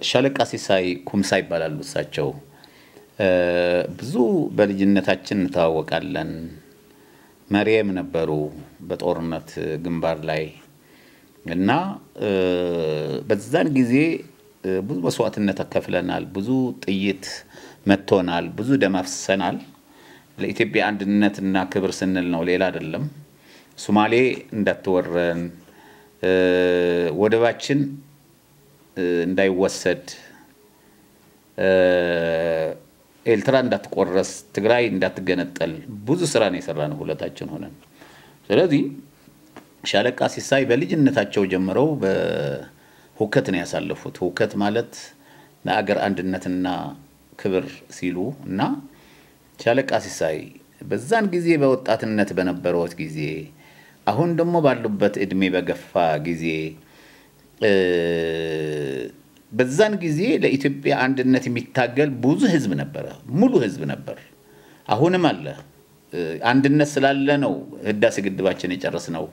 ሻለቃ ሲሳይ ኩምሳ ይባላሉ እሳቸው ብዙ በልጅነታችን ተዋወቃለን መሪየም ነበሩ በጦርነት ግንባር ላይ እና በዛን ጊዜ ብዙ መስዋዕትነት ተከፍለናል ብዙ ጥይት መጥቶናል ብዙ ደም አፍሰናል ለኢትዮጵያ አንድነትና ክብር ስንል ነው ሌላ አይደለም ሶማሌ እንዳትወረን ወደባችን እንዳይወሰድ ኤልትራ እንዳትቆረስ ትግራይ እንዳትገነጠል ብዙ ስራ ነው የሰራነው ሁለታችን ሆነን ስለዚህ ሻለቃ ሲሳይ በልጅነታቸው ጀምረው በሁከት ነው ያሳለፉት ሁከት ማለት ለአገር አንድነትና ክብር ሲሉ እና ሻለቃ ሲሳይ በዛን ጊዜ በወጣትነት በነበረው ጊዜ አሁን ደግሞ ባሉበት እድሜ በገፋ ጊዜ በዛን ጊዜ ለኢትዮጵያ አንድነት የሚታገል ብዙ ህዝብ ነበር ሙሉ ህዝብ ነበር አሁንም አለ አንድነት ስላለ ነው ህዳሴ ግድባችን የጨረስነው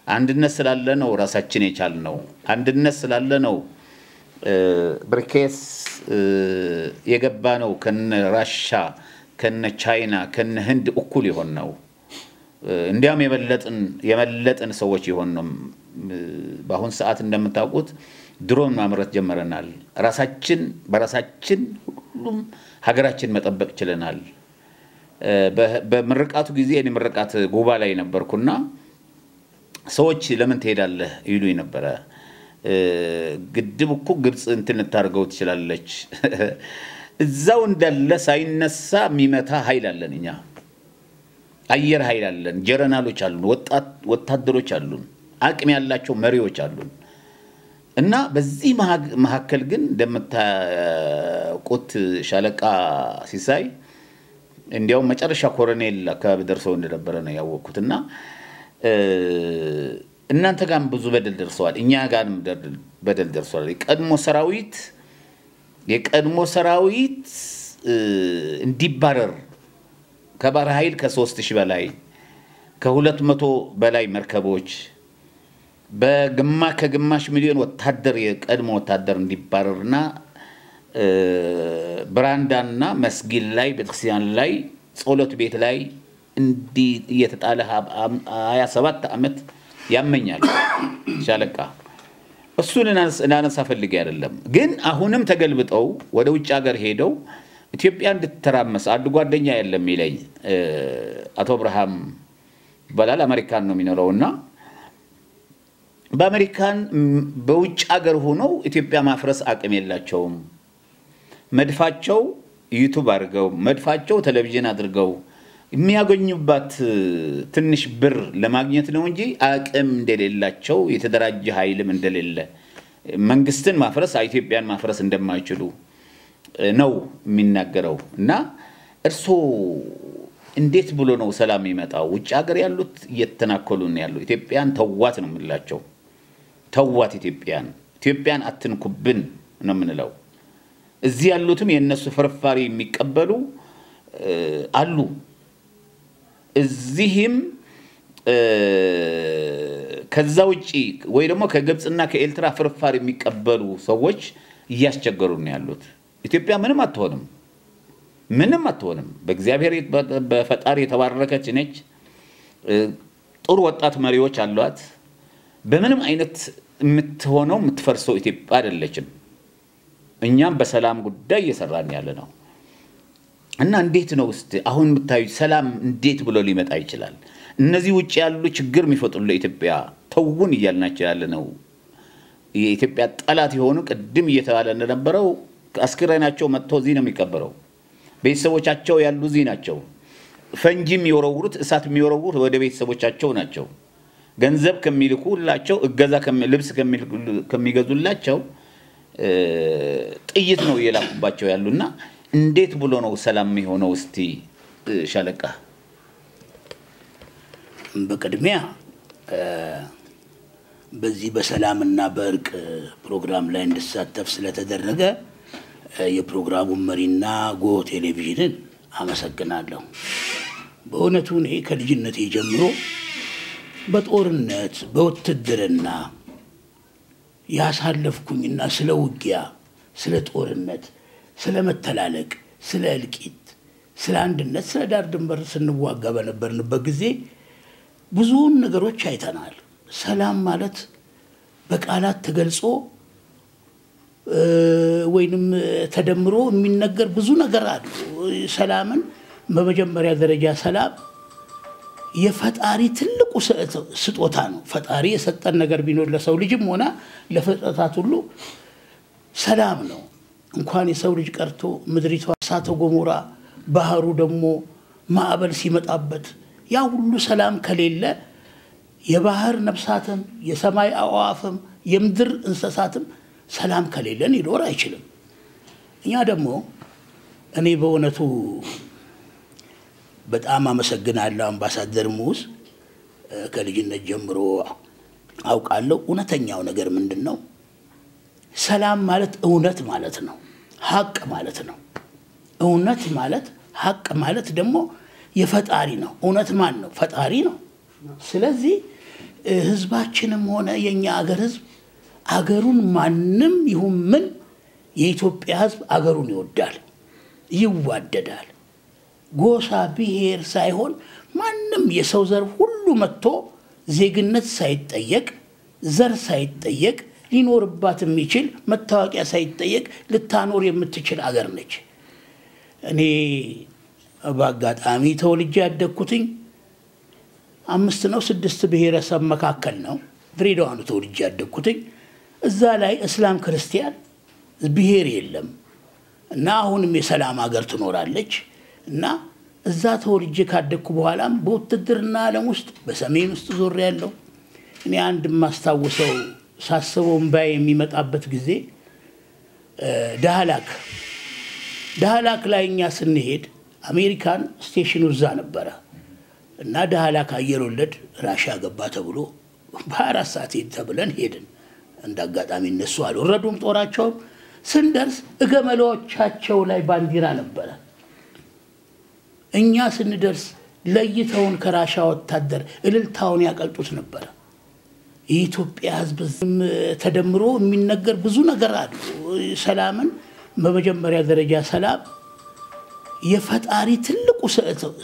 አንድነት ስላለ ነው ራሳችን የቻልነው አንድነት ስላለ ነው ብርኬስ የገባ ነው ከነ ራሻ ከነ ቻይና ከነ ህንድ እኩል ይሆን ነው እንዲያም የመለጥን ሰዎች ይሆን ነው በአሁን ሰዓት እንደምታውቁት ድሮን ማምረት ጀመረናል ራሳችን በራሳችን ሁሉም ሀገራችን መጠበቅ ችለናል በመርቃቱ ጊዜ እኔ መርቃት ጉባ ላይ ነበርኩና ሰዎች ለምን ትሄዳለህ ይሉኝ ነበር ግድብ እኮ ግብጽ እንትን ታርገው ትችላለች እዛው እንዳለ ሳይነሳ የሚመታ ኃይል አለን እኛ አየር ኃይል አለን ጀነራሎች አሉን ወታደሮች አሉን አቅም ያላቸው መሪዎች አሉን እና በዚህ መሐከል ግን እንደምታውቁት ሻለቃ ሲሳይ እንዲያው መጨረሻ ኮሎኔል አካባቢ ደርሰው እንደነበረ ነው ያወቁትና እናንተ ጋርም ብዙ በደል ደርሰዋል እኛ ጋርም በደል ደርሰዋል የቀድሞ ሰራዊት እንዲባረር ከባህር ኃይል ከ3000 በላይ ከ200 በላይ መርከቦች ከግማሽ ሚሊዮን ወታደር የቀድሞ ወታደር እንዲባረርና ብራንዳና መስጊድ ላይ ቤተክርስቲያን ላይ ጾሎት ቤት ላይ እንዲ እየተጣለ 27 አመት ያመኛል ሻለቃ እሱን እናነሳ ፈልጌ አይደለም ግን አሁንም ተገልብጠው ወደ ውጭ ሀገር ሄደው ኢትዮጵያ እንድትተራመስ አንድ ጓደኛ ያለም ይለኝ አቶ አብርሃም በላል አሜሪካን ነው የሚኖረውና በአሜሪካን በውጭ ሀገር ሆነው ኢትዮጵያ ማፍረስ አቅም የላቸውም መድፋቸው ዩቲዩብ አድርገው መድፋቸው ቴሌቪዥን አድርገው የሚያገኙባት ትንሽ ብር ለማግኘት ነው እንጂ አቅም እንደሌላቸው የተደራጀ ኃይልም እንደሌለ መንግስትን ማፍረስ ኢትዮጵያን ማፍረስ እንደማይችሉ ነው የሚናገረው እና እርሶ እንዴት ብሎ ነው ሰላም ይመጣው ውጭ ሀገር ያሉት እየተናከሉን ያለው ኢትዮጵያን ተዋት ነው የምላቸው ተዋት ኢትዮጵያን አትንኩብን ነው የምንለው እዚህ ያሉትም የነሱ ፍርፋሪ የሚቀበሉ አሉ እዚህም ከዛ ውጪ ወይ ደግሞ ከግብጽና ከኤልትራ ፍርፋሪ የሚቀበሉ ሰዎች እያስቸገሩን ያሉት ኢትዮጵያ ምንም አትሆንም በእግዚአብሔር በፈጣሪ የተባረከች ነች ጥሩ ወጣት መሪዎች አሏት በምንም አይነት የምትሆነው የምትፈርሰው ኢትዮጵያ አይደለችም እኛም በሰላም ጉዳይ እየሰራን ያለ ነው እና እንዴት ነው አሁን የምታዩ ሰላም እንዴት ብሎ ሊመጣ ይችላል እነዚህ ውጪ ያሉ ችግር የሚፈጥሩ ለኢትዮጵያ ተውን ይያልናቸው ያለ ነው የኢትዮጵያ ጠላት የሆኑ ቅድም እየተባለ እንደነበረው አስክሬናቸው መጥቶ እዚህ ነው የሚቀበረው ቤተሰቦቻቸው ያሉ እዚህ ናቸው ፈንጂም ይወረውሩት እሳት የሚወረውሩት ወደ ቤተሰቦቻቸው ናቸው ገንዘብ ከሚልኩላቸው እገዛ ልብስ ከሚገዙላቸው ጥይት ነው የላኩባቸው ያሉና እንዴት ብሎ ነው ሰላም የሚሆነው ሻለቃ በቀድሚያ በዚህ በሰላምና በእርቅ ፕሮግራም ላይ እንድሳተፍ ስለተደረገ የፕሮግራሙ መሪና ጎ ቴሌቪዥንን አመሰግናለሁ በእውነቱ እኔ ከልጅነቴ ጀምሮ በጦርነት በውትድርና ያሳለፍኩኝና ስለ ውጊያ ስለ ጦርነት ስለ መተላለቅ ስለ እልቂት ስለ አንድነት ስለ ዳር ድንበር ስንዋጋ በነበርንበት ጊዜ ብዙ ነገሮች አይተናል ሰላም ማለት በቃላት ተገልጾ ወይንም ተደምሮ የሚነገር ብዙ ነገር አለ ሰላምን በመጀመሪያ ደረጃ ሰላም የፈጣሪ ትልቁ ስጦታ ነው ፈጣሪ የሰጠን ነገር ቢኖር ለሰው ልጅም ሆነ ለፍጥረታት ሁሉ ሰላም ነው እንኳን የሰው ልጅ ቀርቶ ምድሪቷ እሳተ ገሞራ ባህሩ ደግሞ ማዕበል ሲመጣበት ያ ሁሉ ሰላም ከሌለ የባህር ነፍሳትም የሰማይ አዋፍም የምድር እንስሳትም ሰላም ከሌለን ይኖር አይችልም እኛ ደግሞ እኔ በእውነቱ በጣም አመሰግናለሁ አምባሳደር ሙዝ ከልጅነት ጀምሮ አውቃለሁ እውነተኛው ነገር ምንድነው ሰላም ማለት እውነት ማለት ነው ሐቅ ማለት ነው እውነት ማለት ሐቅ ማለት ደግሞ የፈጣሪ ነው እውነት ማን ነው ፈጣሪ ነው ስለዚህ ህዝባችንም ሆነ የኛ አገር ህዝብ አገሩን ማንንም ይሁን ምን የኢትዮጵያ ህዝብ አገሩን ይወዳል ይዋደዳል ጎሳ ብሔር ሳይሆን ማንንም የሰው ዘር ሁሉ መጥቶ ዜግነት ሳይጠየቅ ዘር ሳይጠየቅ ሊኖርባት የሚችል መታወቂያ ሳይጠየቅ ልታኖር የምትችል አገር ነች እኔ በአጋጣሚ ተወልጄ ያደግኩትኝ 5 ነው 6 ብሔረሰብ መካከል ነው ድሬዳዋ ነው ተወልጄ ያደግኩትኝ እዛ ላይ እስላም ክርስቲያን ብሔር የለም እና አሁንም የሰላም አገር ትኖራለች እና እዛ ተወልጄ ካደግኩ በኋላም በውትድርና ዓለም ውስጥ በሰሜን ውስጥ ዞር ያለው እኔ አንድ ማስታወሰው ሳስበው ባይ የሚመጣበት ጊዜ ዳህላክ ላይኛ ስንሄድ አሜሪካን ስቴሽኑ እዛ ነበረ እና ዳህላክ አየር ወለድ ራሽያ ገባ ተብሎ በ4 ሰዓት ተብለን ሄድን እንዳጋጣሚ እነሱ አልወረዱም ጦራቸው ስንደርስ እገመሎቻቸው ላይ ባንዲራ ነበረ እኛ ስንደርስ ለይተውን ከራሻ ወታደር እልልታውን ያቀልጡት ነበር የኢትዮጵያ ህዝብ ተደምሮ የሚነገር ብዙ ነገር አለ ሰላምን በመጀመሪያ ደረጃ ሰላም የፈጣሪ ትልቁ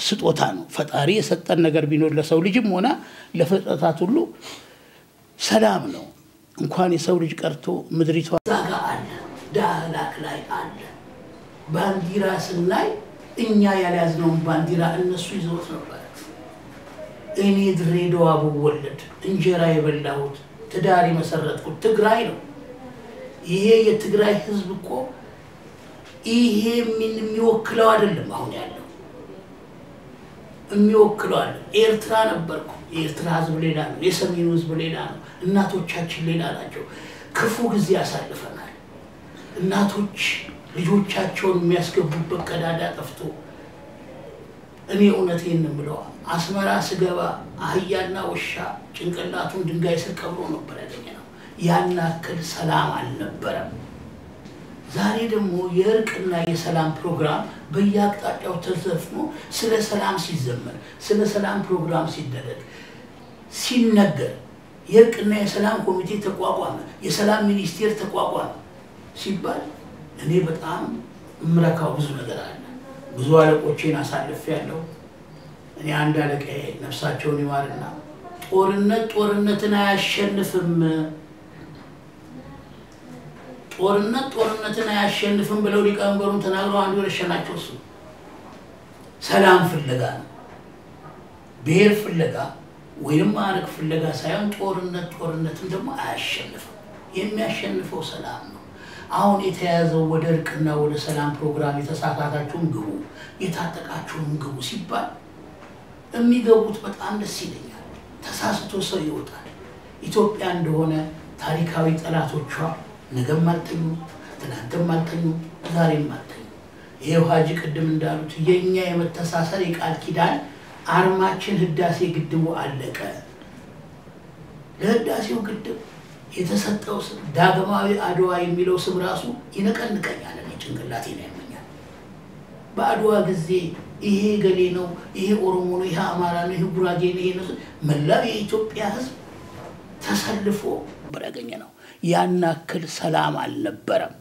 ስጦታ ነው ፈጣሪ የሰጠን ነገር ቢኖር ለሰው ልጅም ሆነ ለፍጥረታት ሁሉ ሰላም ነው እንኳን የሰው ልጅ ቀርቶ ምድሪቷ ዛጋ አለ ዳህላክ ላይ አለ ባንዲራ ስናይ እኛ ያልያዝነው ባንዲራ እነሱ ይዘውት ነበር እኔ ድሬዳዋ በወለድ እንጀራ የበላሁት ትዳር የመሰረትኩት ትግራይ ነው ይሄ የትግራይ ህዝብ እኮ ይሄ ምን የሚወክለው አይደለም አሁን ያለው የሚወክለው አይደል ኤርትራ ነበርኩ ኤርትራ ህዝብ ሌላ ነው የሰሜኑ ህዝብ ሌላ ነው እናቶቻችን ሌላ ናቸው ክፉ ጊዜ ያሳልፈናል እናቶች ልጆቻቸውን የሚያስገቡበት ቀዳዳ ጠፍቶ እኔ እውነቴን ነው ብለው አስመራ ስገባ አህያና ወሻ ጭንቅላቱን ድንጋይ ስር ቀብሮ ነበር ያገኘነው ያናከል ሰላም አልነበረም ዛሬ ደግሞ የእርቅና የሰላም ፕሮግራም በየአቅጣጫው ተዘፍኖ ስለ ሰላም ሲዘመር ስለ ሰላም ፕሮግራም ሲደረግ ሲነገር የእርቅና የሰላም ኮሚቴ ተቋቋመ የሰላም ሚኒስቴር ተቋቋመ ሲባል እኔ በጣም ምረካው ብዙ ነገር አለ ብዙ አለቆቼን አሳልፌያለሁ እኔ አንድ አለቃዬ ነፍሳቸውን ይማርና ጦርነትን አያሸንፍም ጦርነትን አያሸንፍም ብለው ሊቀመንበሩን ተናግረው አንዱ ረሸናቸው እሱ ሰላም ፍለጋ ነው ብሔር ፍለጋ ወይም ማረክ ፍለጋ ሳይሆን ጦርነትን ደግሞ አያሸንፍም የሚያሸንፈው ሰላም ነው አሁን የተያዘው ወደ እርቅና ወደ ሰላም ፕሮግራም የተሳታታችሁን ግቡ የታጠቃችሁን ግቡ ሲባል የሚገቡት በጣም ደስ ይለኛል ተሳስቶ ሰው ይወጣል ኢትዮጵያ እንደሆነ ታሪካዊ ጠላቶቿ ነገም አልተኙ ትናንትም አልተኙ ዛሬም አልተኙ ይሄው ሀጂ ቅድም እንዳሉት የኛ የመተሳሰር የቃል ኪዳን አርማችን ህዳሴ ግድቡ አለቀ ለህዳሴው ግድብ የተሰጠው ስም ዳግማዊ አድዋ የሚለው ስም ራሱ ይነቀንቀኛል ጭንቅላቴ ነው ያመኛል በአድዋ ጊዜ ይሄ ገሌ ነው ይሄ ኦሮሞ ነው ይሄ አማራ ነው ይሄ ጉራጌ ነው ይሄ መላው የኢትዮጵያ ህዝብ ተሰልፎ ነበር ያገኘነው። ያናክል ሰላም አልነበረም።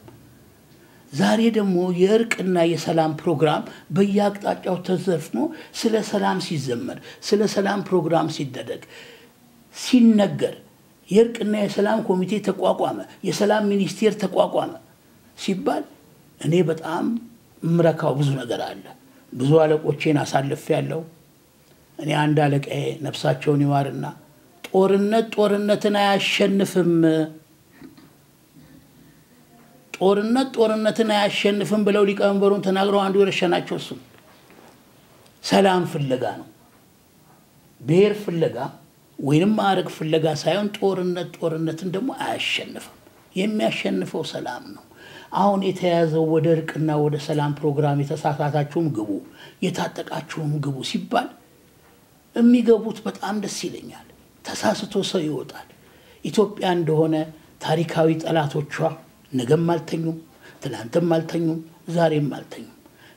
ዛሬ ደግሞ የእርቅና የሰላም ፕሮግራም በየአቅጣጫው ተዘፍኖ ስለ ሰላም ሲዘመር ስለ ሰላም ፕሮግራም ሲደረግ ሲነገር የእርቅና የሰላም ኮሚቴ ተቋቋመ የሰላም ሚኒስቴር ተቋቋመ ሲባል እኔ በጣም ምረካው ብዙ ነገር አለ። ብዙ አለቆቼን አሳልፌያለሁ። እኔ አንድ አለቃዬ ነፍሳቸውን ይማርና ጦርነትን አያሸንፍም ጦርነትን አያሸንፍም ብለው ሊቀመንበሩን ተናግረው አንዱ የረሸናቸው እሱ ሰላም ፍለጋ ነው። ብሔር ፍለጋ ወይንም ማዕረግ ፍለጋ ሳይሆን ጦርነትን ደግሞ አያሸንፍም። የሚያሸንፈው ሰላም ነው። አሁን የተያዘው ወደ እርቅና ወደ ሰላም ፕሮግራም የተሳሳታችሁም ግቡ የታጠቃችሁም ግቡ ሲባል የሚገቡት በጣም ደስ ይለኛል። ተሳስቶ ሰው ይወጣል። ኢትዮጵያ እንደሆነ ታሪካዊ ጠላቶቿ ነገም አልተኙም ትላንትም አልተኙም ዛሬም አልተኙም።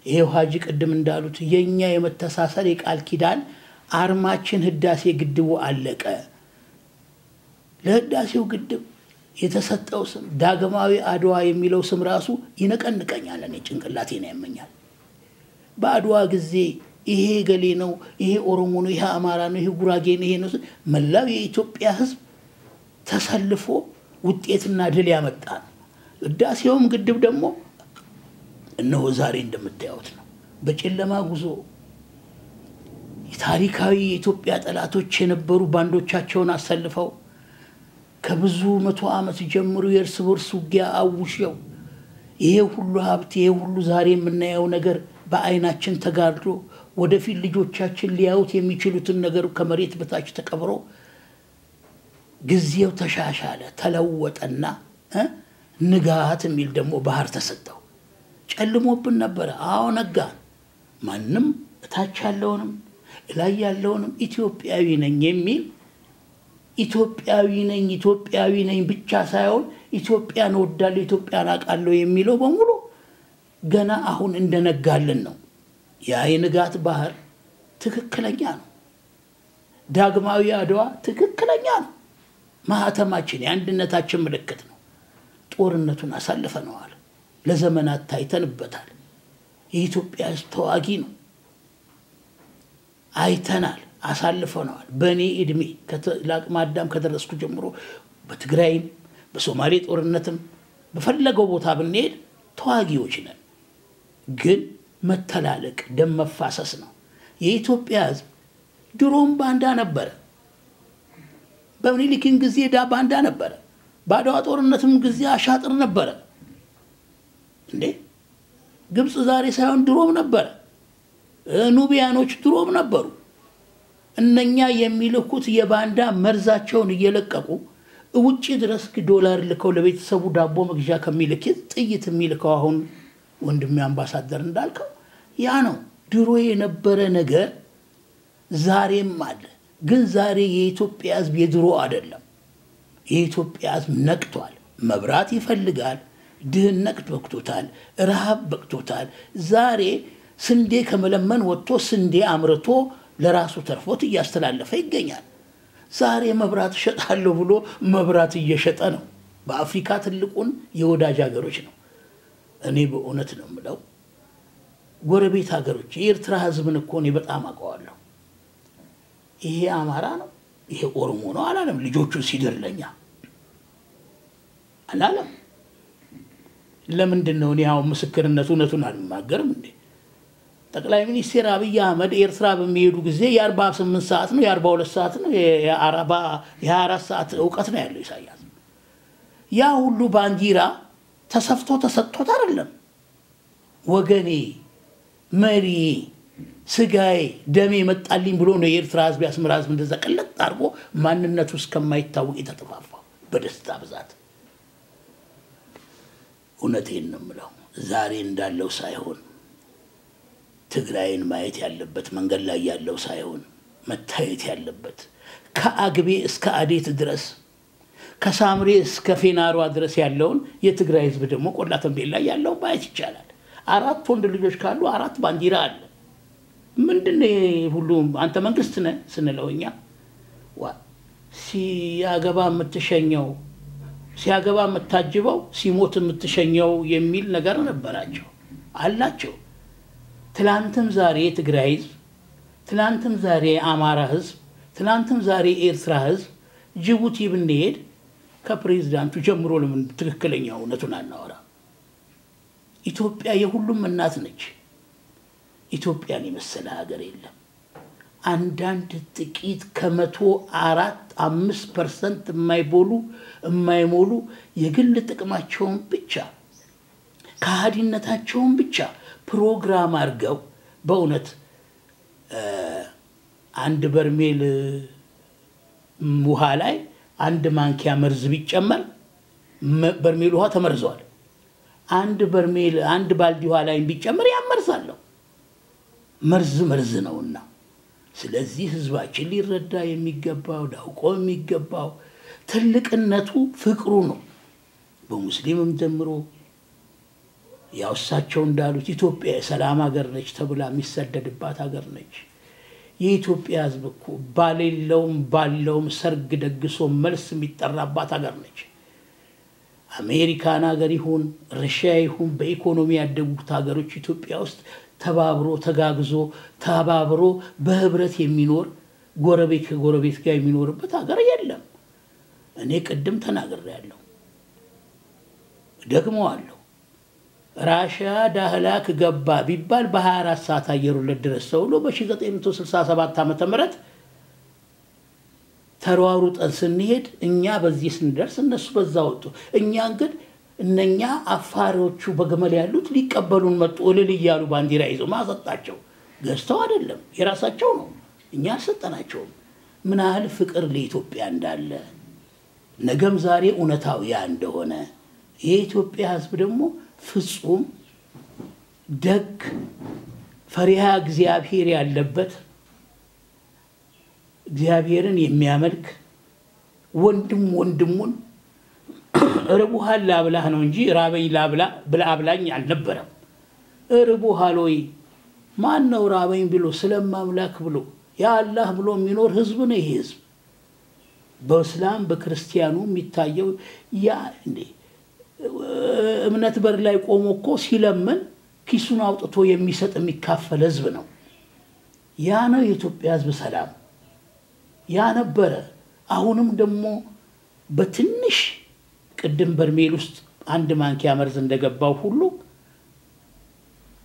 ይሄው ሀጂ ቅድም እንዳሉት የኛ የመተሳሰር የቃል ኪዳን አርማችን ህዳሴ ግድቡ አለቀ። ለህዳሴው ግድብ የተሰጠው ስም ዳግማዊ አድዋ የሚለው ስም ራሱ ይነቀንቀኛል። እኔ ጭንቅላቴን ያመኛል። በአድዋ ጊዜ ይሄ ገሌ ነው ይሄ ኦሮሞ ነው ይሄ አማራ ነው ይሄ ጉራጌ ነው ይሄ ነው መላው የኢትዮጵያ ህዝብ ተሰልፎ ውጤትና ድል ያመጣ ነው። ህዳሴውም ግድብ ደግሞ እነሆ ዛሬ እንደምታዩት ነው። በጨለማ ጉዞ ታሪካዊ የኢትዮጵያ ጠላቶች የነበሩ ባንዶቻቸውን አሰልፈው ከብዙ መቶ ዓመት ጀምሮ የእርስ በርስ ውጊያ አውሽው ይሄ ሁሉ ሀብት ይሄ ሁሉ ዛሬ የምናየው ነገር በአይናችን ተጋርዶ ወደፊት ልጆቻችን ሊያዩት የሚችሉትን ነገር ከመሬት በታች ተቀብሮ ጊዜው ተሻሻለ ተለወጠና ንጋት የሚል ደግሞ ባህር ተሰጠው። ጨልሞብን ነበር። አዎ ነጋ። ማንም እታች ያለውንም ላይ ያለውንም ኢትዮጵያዊ ነኝ የሚል ኢትዮጵያዊ ነኝ ብቻ ሳይሆን ኢትዮጵያን ወዳለሁ ኢትዮጵያን አቃለሁ የሚለው በሙሉ ገና አሁን እንደነጋልን ነው። ያ የንጋት ባህር ትክክለኛ ነው። ዳግማዊ አድዋ ትክክለኛ ነው። ማህተማችን የአንድነታችን ምልክት ነው። ጦርነቱን አሳልፈነዋል። ለዘመናት ታይተንበታል። የኢትዮጵያ ሕዝብ ተዋጊ ነው። አይተናል፣ አሳልፈነዋል። በእኔ እድሜ ለአቅመ አዳም ከደረስኩ ጀምሮ በትግራይም በሶማሌ ጦርነትም በፈለገው ቦታ ብንሄድ ተዋጊዎች ነን። ግን መተላለቅ ደም መፋሰስ ነው። የኢትዮጵያ ሕዝብ ድሮም ባንዳ ነበረ። በምኒልክም ጊዜ ባንዳ ነበረ። በአድዋ ጦርነትም ጊዜ አሻጥር ነበረ። እንዴ ግብጽ ዛሬ ሳይሆን ድሮም ነበረ። ኑቢያኖች ድሮም ነበሩ። እነኛ የሚልኩት የባንዳ መርዛቸውን እየለቀቁ ውጪ ድረስ ዶላር ልከው ለቤተሰቡ ዳቦ መግዣ ከሚልክ ጥይት የሚልከው አሁን ወንድሜ አምባሳደር እንዳልከው ያ ነው። ድሮ የነበረ ነገር ዛሬም አለ። ግን ዛሬ የኢትዮጵያ ሕዝብ የድሮ አይደለም። የኢትዮጵያ ሕዝብ ነቅቷል። መብራት ይፈልጋል። ድህነት በቅቶታል። ረሃብ በቅቶታል። ዛሬ ስንዴ ከመለመን ወጥቶ ስንዴ አምርቶ ለራሱ ተርፎት እያስተላለፈ ይገኛል። ዛሬ መብራት ሸጣለሁ ብሎ መብራት እየሸጠ ነው። በአፍሪካ ትልቁን የወዳጅ ሀገሮች ነው። እኔ በእውነት ነው የምለው ጎረቤት ሀገሮች የኤርትራ ሕዝብን እኮ እኔ በጣም አውቀዋለሁ። ይሄ አማራ ነው ይሄ ኦሮሞ ነው አላለም። ልጆቹን ሲደርለኛ አላለም። ለምንድን ነው እኔ አሁን ምስክርነቱን አልናገርም እንዴ? ጠቅላይ ሚኒስትር አብይ አህመድ ኤርትራ በሚሄዱ ጊዜ የ48 ሰዓት ነው የ42 ሰዓት ነው የ24 ሰዓት ዕውቀት ነው ያለው ኢሳያስ። ያ ሁሉ ባንዲራ ተሰፍቶ ተሰጥቶት አይደለም። ወገኔ መሪ ስጋዬ ደሜ መጣልኝ ብሎ ነው የኤርትራ ሕዝብ ያስመራ ሕዝብ እንደዛ ቀለጥ አድርጎ ማንነቱ እስከማይታወቅ የተጠፋፋው በደስታ ብዛት። እውነቴን ነው የምለው ዛሬ እንዳለው ሳይሆን ትግራይን ማየት ያለበት መንገድ ላይ ያለው ሳይሆን መታየት ያለበት ከአግቤ እስከ አዴት ድረስ ከሳምሬ እስከ ፌናሯ ድረስ ያለውን የትግራይ ሕዝብ ደግሞ ቆላ ተንቤል ላይ ያለው ማየት ይቻላል። 4 ወንድ ልጆች ካሉ 4 ባንዲራ አለ። ምንድነው ሁሉም አንተ መንግስት ነህ ስንለውኛ ሲያገባ የምትሸኘው ሲያገባ መታጅበው ሲሞት የምትሸኘው የሚል ነገር ነበራቸው አላቸው። ትላንትም ዛሬ ትግራይ ህዝብ፣ ትላንትም ዛሬ አማራ ህዝብ፣ ትላንትም ዛሬ ኤርትራ ህዝብ ጅቡቲ ብንሄድ ከፕሬዝዳንቱ ጀምሮ ለምን ትክክለኛው እውነቱን አናወራ? ኢትዮጵያ የሁሉም እናት ነች። ኢትዮጵያን የመሰለ ሀገር የለም። አንዳንድ ጥቂት ከ104-5% የማይሞሉ የግል ጥቅማቸውን ብቻ ከሃዲነታቸውን ብቻ ፕሮግራም አድርገው በእውነት አንድ በርሜል ውሃ ላይ አንድ ማንኪያ መርዝ ቢጨመር በርሜል ውሃ ተመርዟል። አንድ ባልዲ ውሃ ላይ ቢጨመር ያመርዛለው። መርዝ ነውና ስለዚህ ህዝባችን ሊረዳ የሚገባው ዳውቆ የሚገባው ትልቅነቱ ፍቅሩ ነው። በሙስሊምም ጀምሮ ያውሳቸው እንዳሉት ኢትዮጵያ የሰላም ሀገር ነች ተብላ የሚሰደድባት ሀገር ነች። የኢትዮጵያ ህዝብ እኮ ባለውም ሰርግ ደግሶ መልስ የሚጠራባት ሀገር ነች። አሜሪካን ሀገር ይሁን ሩሲያ ይሁን በኢኮኖሚ ያደጉት ሀገሮች ኢትዮጵያ ውስጥ ተባብሮ ተጋግዞ ተባብሮ በህብረት የሚኖር ጎረቤት ከጎረቤት ጋር የሚኖርበት ሀገር የለም። እኔ ቅድም ተናግሬያለሁ ደግሞአለሁ። ራሽያ ዳህላክ ገባ ቢባል በ24 ሰዓት አየር ወለድ ድረስ ተውሎ በ1967 ዓመተ ምህረት ተሯሩጠን ስንሄድ እኛ በዚህ ስንደርስ እነሱ በዛ ወጡ። እኛን ግን እነኛ አፋሮቹ በገመል ያሉት ሊቀበሉን መጡ። እልል እያሉ ባንዲራ ይዘው ማሰጣቸው ገዝተው አይደለም የራሳቸው ነው። እኛ ሰጠናቸው። ምን ያህል ፍቅር ለኢትዮጵያ እንዳለ ነገም ዛሬ እውነታው ያ እንደሆነ የኢትዮጵያ ህዝብ ደግሞ ፍጹም ደግ ፈሪሃ እግዚአብሔር ያለበት እግዚአብሔርን የሚያመልክ ወንድሙን ርቦሃል ላብላህ ነው እንጂ ራበኝ ብላ አብላኝ አልነበረም። ርቦሃል ወይ ማን ነው ራበኝ ብሎ ስለማምላክ ብሎ ያ አላህ ብሎ የሚኖር ህዝብ ነው። ይሄ ህዝብ በእስላም በክርስቲያኑ የሚታየው ያ እንዴ እምነት በር ላይ ቆሞ እኮ ሲለምን ኪሱን አውጥቶ የሚሰጥ የሚካፈል ህዝብ ነው። ያ ነው የኢትዮጵያ ህዝብ ሰላም ያ ነበረ። አሁንም ደግሞ በትንሽ ቅድም በርሜል ውስጥ አንድ ማንኪያ መርዝ እንደገባው ሁሉ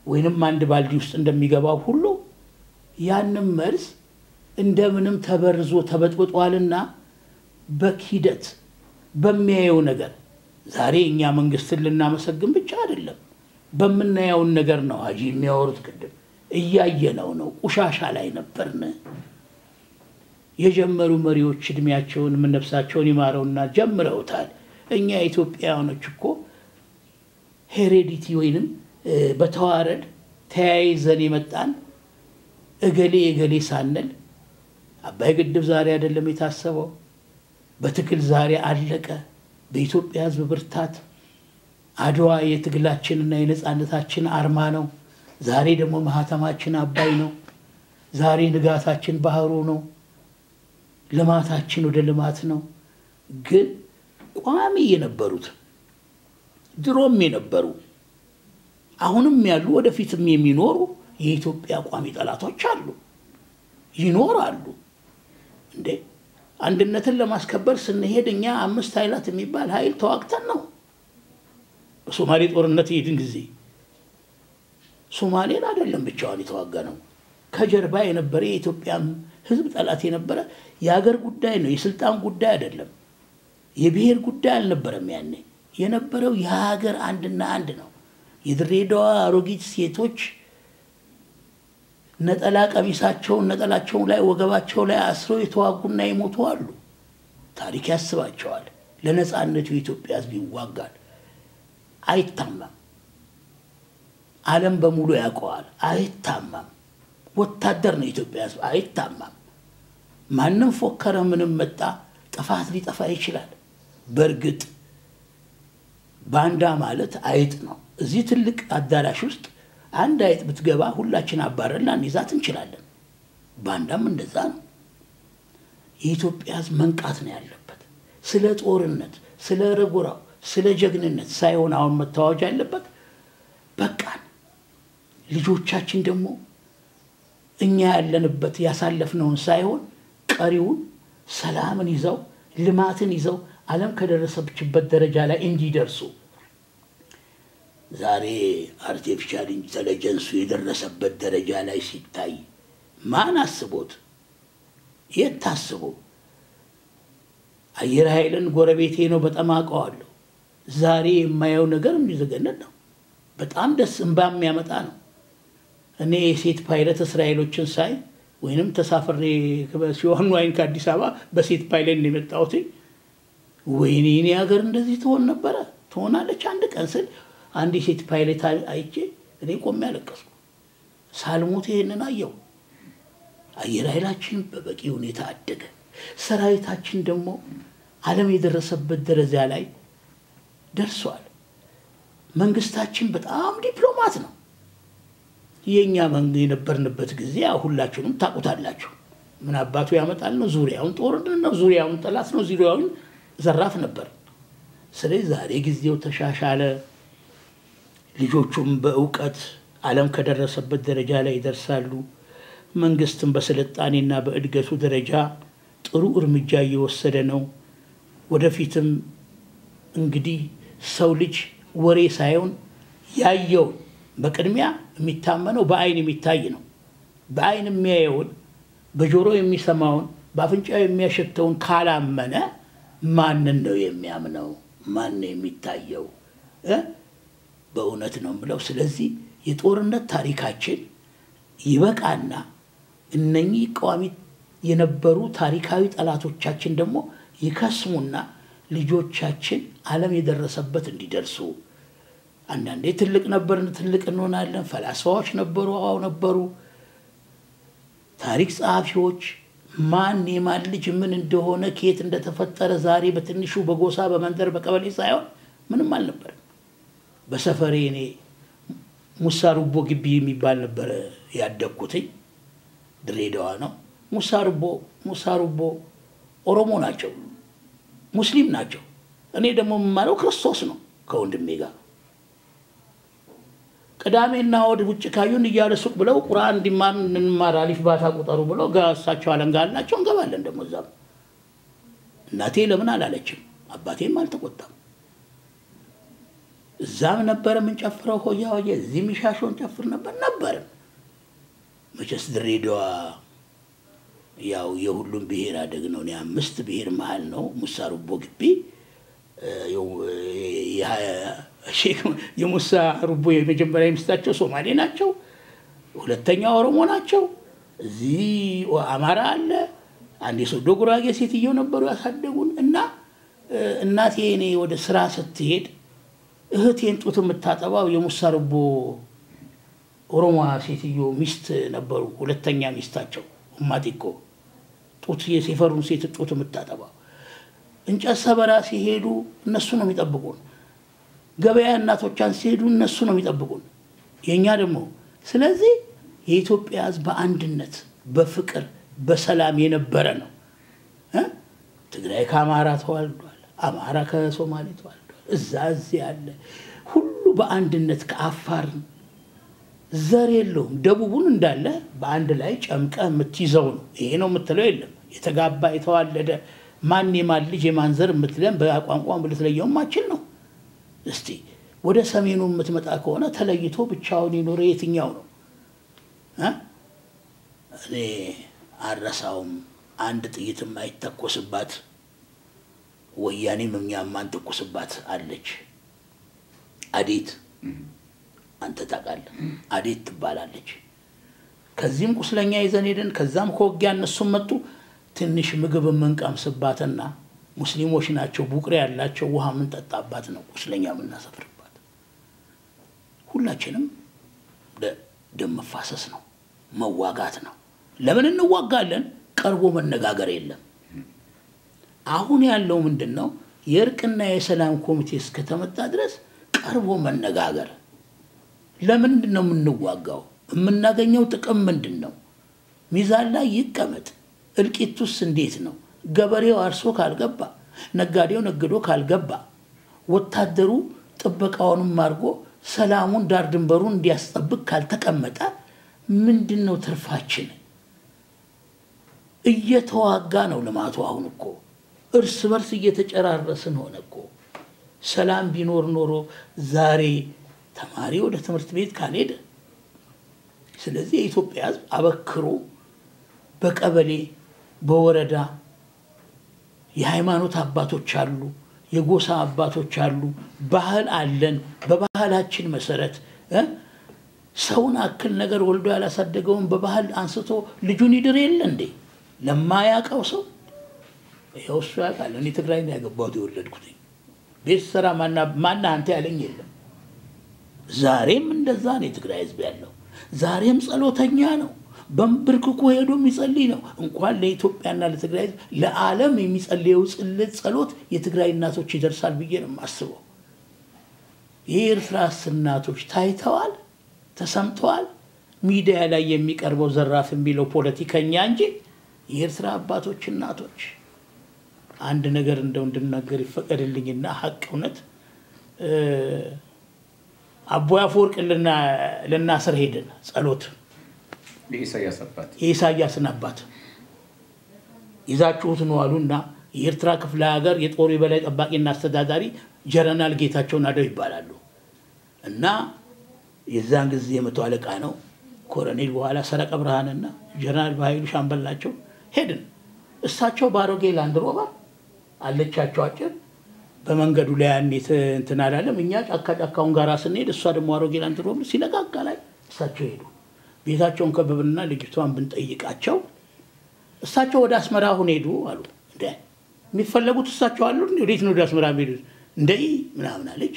ወይንም አንድ ባልዲ ውስጥ እንደሚገባው ሁሉ ያንም መርዝ እንደምንም ተበርዞ ተበጥብጧልና በኪደት በሚያየው ነገር ዛሬ እኛ መንግስትን ልናመሰግን ብቻ አይደለም በመናየው ነገር ነው አጂ የሚያወሩት። ቅድም እያየነው ነው። ቁሻሻ ላይ ነበርን። የጀመሩ መሪዎች እድሜያቸውን ነፍሳቸውን ይማረውና ጀምረውታል። እኛ ኢትዮጵያውያኖች እኮ ሄሬዲቲ ወይንም በተዋረድ ተያይዘን የመጣን እገሌ ሳንል አባይ ግድብ ዛሬ አይደለም የታሰበው። በትግል ዛሬ አለቀ። በኢትዮጵያ ህዝብ ብርታት አድዋ የትግላችንና የነጻነታችን አርማ ነው። ዛሬ ደግሞ ማህተማችን አባይ ነው። ዛሬ ንጋታችን ባህሩ ነው። ልማታችን ወደ ልማት ነው። ግን ቋሚ የነበሩት ድሮም የነበሩ አሁንም ያሉ ወደፊትም የሚኖሩ የኢትዮጵያ ቋሚ ጠላቶች አሉ ይኖራሉ። እንዴ አንድነትን ለማስከበር ስንሄድ እኛ 5 ኃይላት የሚባል ኃይል ተዋግተን ነው። በሶማሌ ጦርነት የሄድን ጊዜ ሶማሌን አይደለም ብቻውን የተዋጋነው። ከጀርባ የነበረ የኢትዮጵያ ህዝብ ጠላት የነበረ የሀገር ጉዳይ ነው። የስልጣን ጉዳይ አይደለም። የብሔር ጉዳይ አልነበረም። ያኔ የነበረው የሀገር አንድና አንድ ነው። የድሬዳዋ አሮጊት ሴቶች ነጠላ ቀሚሳቸውን ነጠላቸው ላይ ወገባቸው ላይ አስረው የተዋጉና የሞቱ አሉ። ታሪክ ያስባቸዋል። ለነጻነቱ የኢትዮጵያ ህዝብ ይዋጋል። አይታማም። ዓለም በሙሉ ያውቀዋል። አይታማም። ወታደር ነው የኢትዮጵያ ህዝብ። አይታማም። ማንም ፎከረ ምንም መጣ ጥፋት ሊጠፋ ይችላል። በርግጥ ባንዳ ማለት አይጥ ነው። እዚህ ትልቅ አዳራሽ ውስጥ አንድ አይጥ ብትገባ ሁላችን አባረና እንይዛት እንችላለን። ባንዳም እንደዛ ነው። የኢትዮጵያ ህዝብ መንቃት ነው ያለበት። ስለ ጦርነት ስለ ርጉራው ስለ ጀግንነት ሳይሆን አሁን መታወጅ ያለበት በቃን ልጆቻችን ደግሞ እኛ ያለንበት ያሳለፍነውን ሳይሆን ቀሪውን ሰላምን ይዘው ልማትን ይዘው ዓለም ከደረሰችበት ደረጃ ላይ እንዲደርሱ ዛሬ አርቲፊሻል ኢንተለጀንስ የደረሰበት ደረጃ ላይ ሲታይ ማን አስቦት የታስቦ አየር ኃይልን ጎረቤቴ ነው በጣም አውቀዋለሁ ዛሬ የማየው ነገር የሚዘገነን ነው በጣም ደስ እንባም የሚያመጣ ነው እኔ ሴት ፓይለት እስራኤሎችን ሳይ ወይንም ተሳፍሬ ሲሆን ወይን ከአዲስ አበባ በሴት ፓይለት ነው የመጣሁት ወይኔ እኔ ሀገር እንደዚህ ትሆን ነበር ትሆናለች አንድ ቀን ስል አንድ ሴት ፓይለት አይቼ እኔ ቆሜ ያለቀስኩ ሳልሞት ይሄንን አየው አየር ኃይላችን በበቂ ሁኔታ አደገ ሰራዊታችን ደግሞ ዓለም የደረሰበት ደረጃ ላይ ደርሷል መንግስታችን በጣም ዲፕሎማት ነው የኛ መንግስት የነበርንበት ጊዜ ሁላችሁም ታቁታላችሁ ምን አባቱ ያመጣል ነው ዙሪያውን ጦርነት ነው ዙሪያውን ጠላት ነው ዙሪያውን ዘራፍ ነበር ስለዚህ ዛሬ ጊዜው ተሻሻለ ልጆቹም በእውቀት ዓለም ከደረሰበት ደረጃ ላይ ይደርሳሉ መንግስትም በስልጣኔና በእድገቱ ደረጃ ጥሩ እርምጃ እየወሰደ ነው ወደፊትም እንግዲህ ሰው ልጅ ወሬ ሳይሆን ያየው በቅድሚያ የሚታመነው በአይን የሚታይ ነው በአይን የሚያየውን በጆሮ የሚሰማውን በአፍንጫው የሚያሸተውን ካላመነ ማንን ነው የሚያምነው ማን ነው የሚታየው በእውነት ነው ብለው ስለዚህ የጦርነት ታሪካችን ይበቃና እነኚህ ቋሚ የነበሩ ታሪካዊ ጠላቶቻችን ደግሞ ይከስሙና ልጆቻችን ዓለም የደረሰበት እንዲደርሱ አንዳንዴ ትልቅ ነበርን ትልቅ እንሆናለን ፈላስፋዎች ነበሩ ታሪክ ጸሐፊዎች ማን የማን ልጅ ምን እንደሆነ ከየት እንደተፈጠረ ዛሬ በትንሹ በጎሳ በመንደር በቀበሌ ሳይሆን ምንም አልነበረም በሰፈሬ እኔ ሙሳሩቦ ግቢ የሚባል ነበር ያደግኩት ድሬዳዋ ነው ሙሳሩቦ ኦሮሞ ናቸው ሙስሊም ናቸው እኔ ደግሞ የማለው ክርስቶስ ነው ከወንድሜ ጋር ቅዳሜና እሑድ ውጭ ካዩን እያለ ሱቅ ብለው ቁርአን እንዲማር እንማር አሊፍ ባታ ቁጠሩ ብለው ጋሳቸው አለንጋላቸው እንገባለን ደግሞ እዛም እናቴ ለምን አላለችም አባቴም አልተቆጣም እዛም ነበር ምን ጨፍረው ሆያ እዚህ ሚሻሾን ጨፍር ነበር መቼስ ድሬዳዋ ያው የሁሉም ብሔር አደግ ነው ነው 5 ብሔር መሃል ነው ሙሳሩቦ ግቢ የሙሳሩቦ የመጀመሪያ ሚስታቸው ሶማሌ ናቸው ሁለተኛው ኦሮሞ ናቸው እዚህ አማራ አለ አንዴ ሶዶ ጉራጌ ሴትየው ነበሩ ያሳደጉን እና እናቴ እኔ ወደ ስራ ስትሄድ እህቴን ጡት የምታጠባው የሙሳሩቦ ኦሮሞ ሴትዮ ሚስት ነበሩ ሁለተኛ ሚስታቸው ማቲኮ ጡት የሰፈሩን ሴት ጡት የምታጠባው እንጨት ሰበራ ሲሄዱ እነሱ ነው የሚጠብቁን ገበያ እናቶቻን ሲሄዱ እነሱ ነው የሚጠብቁን የኛ ደግሞ ስለዚህ የኢትዮጵያ ሕዝብ በአንድነት በፍቅር በሰላም የነበረ ነው ትግራይ ከአማራ ተዋልዷል አማራ ከሶማሌ ተዋልዷል እዛዝ ያለ ሁሉ በአንድነት ከአፋር ዘር የለውም ደቡቡን እንዳለ በአንድ ላይ ጨምቀ የምትይዘው ነው ይሄ ነው የምትለው የለም የተጋባ የተዋለደ ማን የማን ልጅ የማን ዘር የምትለን በቋንቋም ብለትለየውም ማችል ነው እስቲ ወደ ሰሜኑ የምትመጣ ከሆነ ተለይቶ ብቻውን ይኖር የትኛው ነው እኔ አረሳውም አንድ ጥይትም አይተኮስባት ወያኔ ምንኛም አንተኮስባት አለች አዲት አንተ ታውቃለህ አዲት ትባላለች ከዚህም ቁስለኛ ይዘን ሄደን ከዛም ኮጊያ እነሱም መጡ ትንሽ ምግብ መንቀምስባትና ሙስሊሞች ናቸው ቡቅሬ ያላቸው ውሃ ምን ጠጣባት ነው ቁስለኛ ምን እናሰፍርባት ሁላችንም ደም መፋሰስ ነው መዋጋት ነው ለምን እንዋጋለን ቀርቦ መነጋገር የለም አሁን ያለው ምንድነው የእርቅና የሰላም ኮሚቴ እስከተመጣ ድረስ ቀርቦ መነጋገር ለምንድነው የምንዋጋው የምናገኘው ጥቅም ምንድነው ሚዛን ላይ ይቀመጥ እልቂቱስ እንዴት ነው ገበሬው አርሶ ካልገባ ነጋዴው ነግዶ ካልገባ ወታደሩ ጥበቃውንም አድርጎ ሰላሙን ዳር ድንበሩን እንዲያስጠብቅ ካልተቀመጠ ምንድነው ትርፋችን? እየተዋጋ ነው ልማቱ። አሁን እኮ እርስ በርስ እየተጨራረስን ሆነ እኮ። ሰላም ቢኖር ኖሮ ዛሬ ተማሪ ወደ ትምህርት ቤት ካልሄደ። ስለዚህ የኢትዮጵያ ሕዝብ አበክሮ በቀበሌ በወረዳ የሃይማኖት አባቶች አሉ፣ የጎሳ አባቶች አሉ፣ ባህል አለን። በባህላችን መሰረት ሰውን አክል ነገር ወልዶ ያላሳደገውን በባህል አንስቶ ልጁን ይድር የለ እንዴ? ለማያውቀው ሰው ይኸው እሱ ያውቃል። እኔ ትግራይ ነው ያገባሁት የወለድኩት። ቤት ሰራ ማና አንተ ያለኝ የለም። ዛሬም እንደዛ ነው የትግራይ ሕዝብ ያለው። ዛሬም ጸሎተኛ ነው። በንብርክኩ ሄዶ የሚጸልይ ነው። እንኳን ለኢትዮጵያና ለትግራይ ሕዝብ ለዓለም የሚጸልየው ጸሎት የትግራይ እናቶች ይደርሳል ብዬ ነው የማስበው። የኤርትራ እናቶች ታይተዋል፣ ተሰምተዋል። ሚዲያ ላይ የሚቀርበው ዘራፍ የሚለው ፖለቲከኛ እንጂ የኤርትራ አባቶች እናቶች አንድ ነገር እንደው እንድናገር ይፈቀድልኝና ሐቅ እውነት አቦይ አፈወርቅ ለናስር ሄደን ጸሎት የኢሳያስን አባት ይዛችሁት ነው አሉና የኤርትራ ክፍለ ሀገር የጦር በላይ ጠባቂና አስተዳዳሪ ጀነራል ጌታቸው ናደው ይባላሉ። እና የዛን ጊዜ የመቶ አለቃ ነው ኮሎኔል በኋላ ሰረቀ ብርሃንና ጀነራል ባይሉ ሻምበል ናቸው። ሄድን። እሳቸው ባሮጌ ላንድ ሮቨር አለቻቸው አጭር በመንገዱ ላይ እንትን አላለም። እኛ ጫካውን ጋራ ስንሄድ እሷ ደግሞ አሮጌ ላንድ ሮቨር ሲለቃቃ ላይ እሳቸው ሄዱ። ቤታቸውን ከበብና ልጅቷን ብንጠይቃቸው እሳቸው ወደ አስመራ ሄዱ አሉ። እንዴ የሚፈለጉት እሳቸው አሉ እንዴ? ወዴት ነው ወደ አስመራ ሄዱት? እንዴ ምናምን አለች።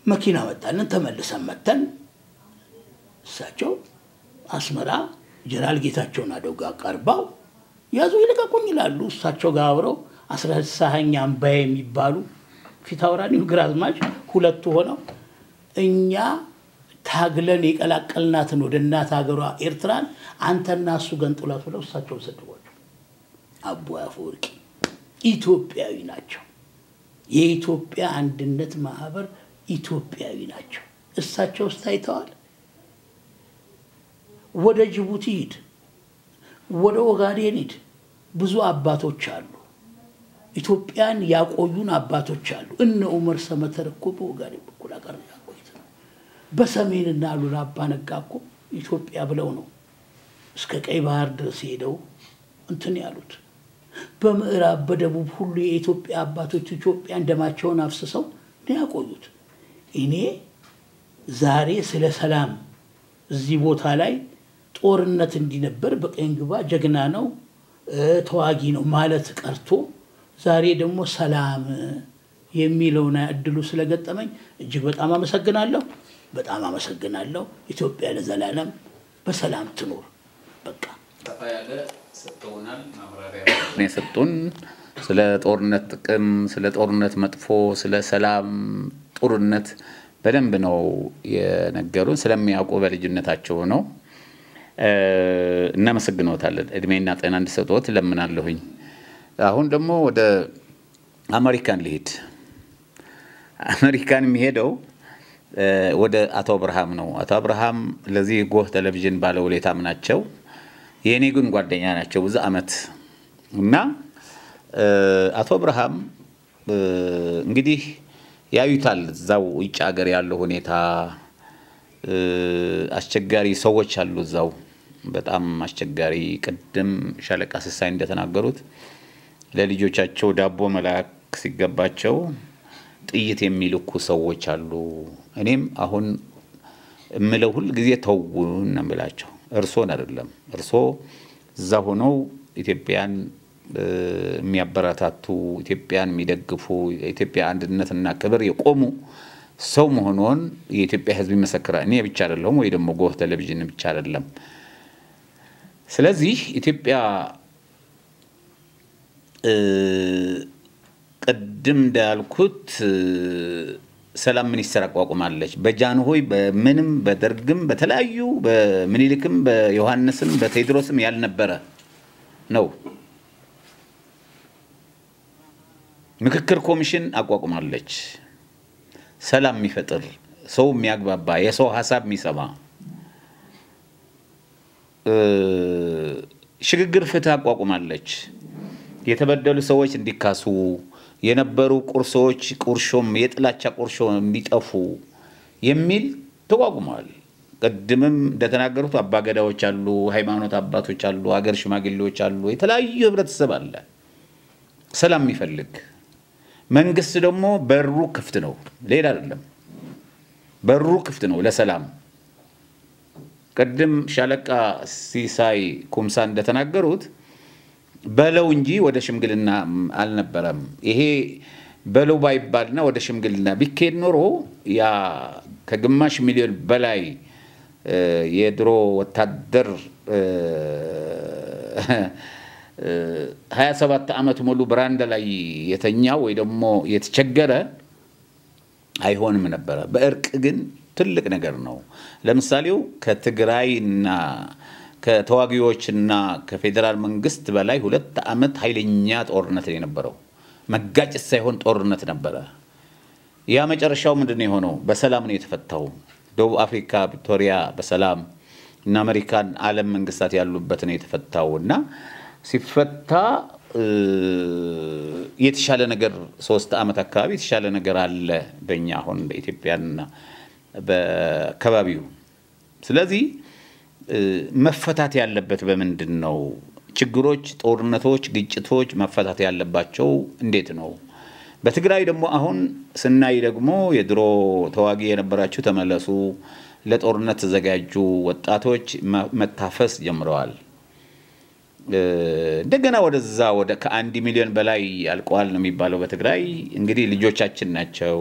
መኪና መጣልን። ተመልሰን መተን እሳቸው አስመራ ጀነራል ጌታቸው ናደው ጋር ቀርበው ያዙ ይልቀቁኝ ይላሉ። እሳቸው ጋር አብረው 16ኛ አምባዬ የሚባሉ ፊታውራሪው ግራዝማች ሁለቱ ሆነው እኛ ታግለን የቀላቀልናትን ወደ እናት ሀገሯ ኤርትራን አንተና እሱ ገንጥላት ብለው እሳቸው ሰደቧቸው። አቦይ አፈወርቅ ኢትዮጵያዊ ናቸው። የኢትዮጵያ አንድነት ማህበር ኢትዮጵያዊ ናቸው። እሳቸው ታይተዋል። ወደ ጅቡቲ ሂድ፣ ወደ ኦጋዴን ሂድ። ብዙ አባቶች አሉ። ኢትዮጵያን ያቆዩን አባቶች አሉ። እነ ዑመር ሰመተር እኮ በኦጋዴን በኩል አቀር ያቆዩት ነው። በሰሜንና ሉላ አባነጋ እኮ ኢትዮጵያ ብለው ነው እስከ ቀይ ባህር ድረስ ሄደው እንትን ያሉት። በምዕራብ በደቡብ ሁሉ የኢትዮጵያ አባቶች ኢትዮጵያን ደማቸውን አፍስሰው ነው ያቆዩት። እኔ ዛሬ ስለ ሰላም እዚህ ቦታ ላይ ጦርነት እንዲነበር በቀኝ ግባ ጀግና ነው ተዋጊ ነው ማለት ቀርቶ ዛሬ ደግሞ ሰላም የሚለውና እድሉ ስለገጠመኝ እጅግ በጣም አመሰግናለሁ። በጣም አመሰግናለሁ። ኢትዮጵያ ለዘላለም በሰላም ትኖር። በቃ ተፋያለ ሰጥቶናል። ማብራሪያ ሰጡን ስለ ጦርነት ጥቅም፣ ስለ ጦርነት መጥፎ፣ ስለ ሰላም ጦርነት በደንብ ነው የነገሩን። ስለሚያውቁ በልጅነታቸው ነው። እናመሰግኖታለን። እድሜና ጤና እንዲሰጡት ለምናለሁኝ። አሁን ደግሞ ወደ አሜሪካን ልሂድ። አሜሪካን የሚሄደው ወደ አቶ አብርሃም ነው። አቶ አብርሃም ለዚህ ጎህ ቴሌቪዥን ባለውለታም ናቸው። የኔ ግን ጓደኛ ናቸው ብዙ አመት እና አቶ አብርሃም እንግዲህ ያዩታል እዛው ውጭ ሀገር ያለው ሁኔታ አስቸጋሪ ሰዎች አሉ እዛው በጣም አስቸጋሪ። ቅድም ሻለቃ ስሳይ እንደተናገሩት ለልጆቻቸው ዳቦ መላክ ሲገባቸው ጥይት የሚልኩ ሰዎች አሉ። እኔም አሁን እምለው ሁሉ ጊዜ ተውውን ነው የምላቸው። እርሶን አይደለም እርሶ እዛ ሆነው ኢትዮጵያን የሚያበረታቱ ኢትዮጵያን የሚደግፉ ኢትዮጵያ አንድነትና ክብር የቆሙ ሰው መሆኑን የኢትዮጵያ ሕዝብ ይመሰክራል። እኔ ብቻ አይደለም ወይ ደግሞ ጎህ ቴሌቪዥን ብቻ አይደለም። ስለዚህ ኢትዮጵያ ቀድም እንዳልኩት ሰላም ሚኒስትር አቋቁማለች። በጃንሆይ በምንም በደርግም በተለያዩ በምኒልክም በዮሐንስም በቴዎድሮስም ያልነበረ ነው። ምክክር ኮሚሽን አቋቁማለች ሰላም የሚፈጥር ሰው የሚያግባባ የሰው ሐሳብ የሚሰማ ሽግግር ፍትህ አቋቁማለች የተበደሉ ሰዎች እንዲካሱ የነበሩ ቁርሾም የጥላቻ ቁርሾ እንዲጠፉ የሚል ተቋቁሟል ቀድምም እንደተናገሩት አባገዳዎች አሉ ሃይማኖት አባቶች አሉ አገር ሽማግሌዎች አሉ የተለያዩ ህብረተሰብ አለ ሰላም የሚፈልግ መንግስት ደግሞ በሩ ክፍት ነው ሌላ አይደለም በሩ ክፍት ነው ለሰላም ቀድም ሻለቃ ሲሳይ ኩምሳ እንደተናገሩት በለው እንጂ ወደ ሽምግልና አልነበረም ይሄ በለው ባይባልና ወደ ሽምግልና ቢከድ ኖሮ ያ ከግማሽ ሚሊዮን በላይ የድሮ ወታደር 27 አመት ሙሉ ብራንዳ ላይ የተኛው ወይ ደግሞ የተቸገረ አይሆንም ነበር በእርቅ ግን ትልቅ ነገር ነው ለምሳሌው ከትግራይና ከተዋጊዎችና ከፌደራል መንግስት በላይ 2 አመት ኃይለኛ ጦርነት የነበረው መጋጨት ሳይሆን ጦርነት ነበር ያ መጨረሻው ምንድነው የሆነው በሰላም ነው የተፈታው ደቡብ አፍሪካ ቪክቶሪያ በሰላም እና አሜሪካን ዓለም መንግስታት ያሉበት ነው የተፈታውና ሲፈታ የተሻለ ነገር 3 አመት አካባቢ የተሻለ ነገር አለ በእኛ አሁን በኢትዮጵያና በከባቢው ስለዚህ መፈታት ያለበት በመንድነው ችግሮች ጦርነቶች ግጭቶች መፈታት ያለባቸው እንዴት ነው በትግራይ ደግሞ አሁን ስናይ ደግሞ የድሮ ተዋጊ የነበራችሁ ተመለሱ ለጦርነት ተዘጋጁ ወጣቶች መታፈስ ጀምረዋል እንደገና ወደዛ ወደ ከ1 ሚሊዮን በላይ ያልቋል ነው የሚባለው በትግራይ እንግዲህ ልጆቻችን ናቸው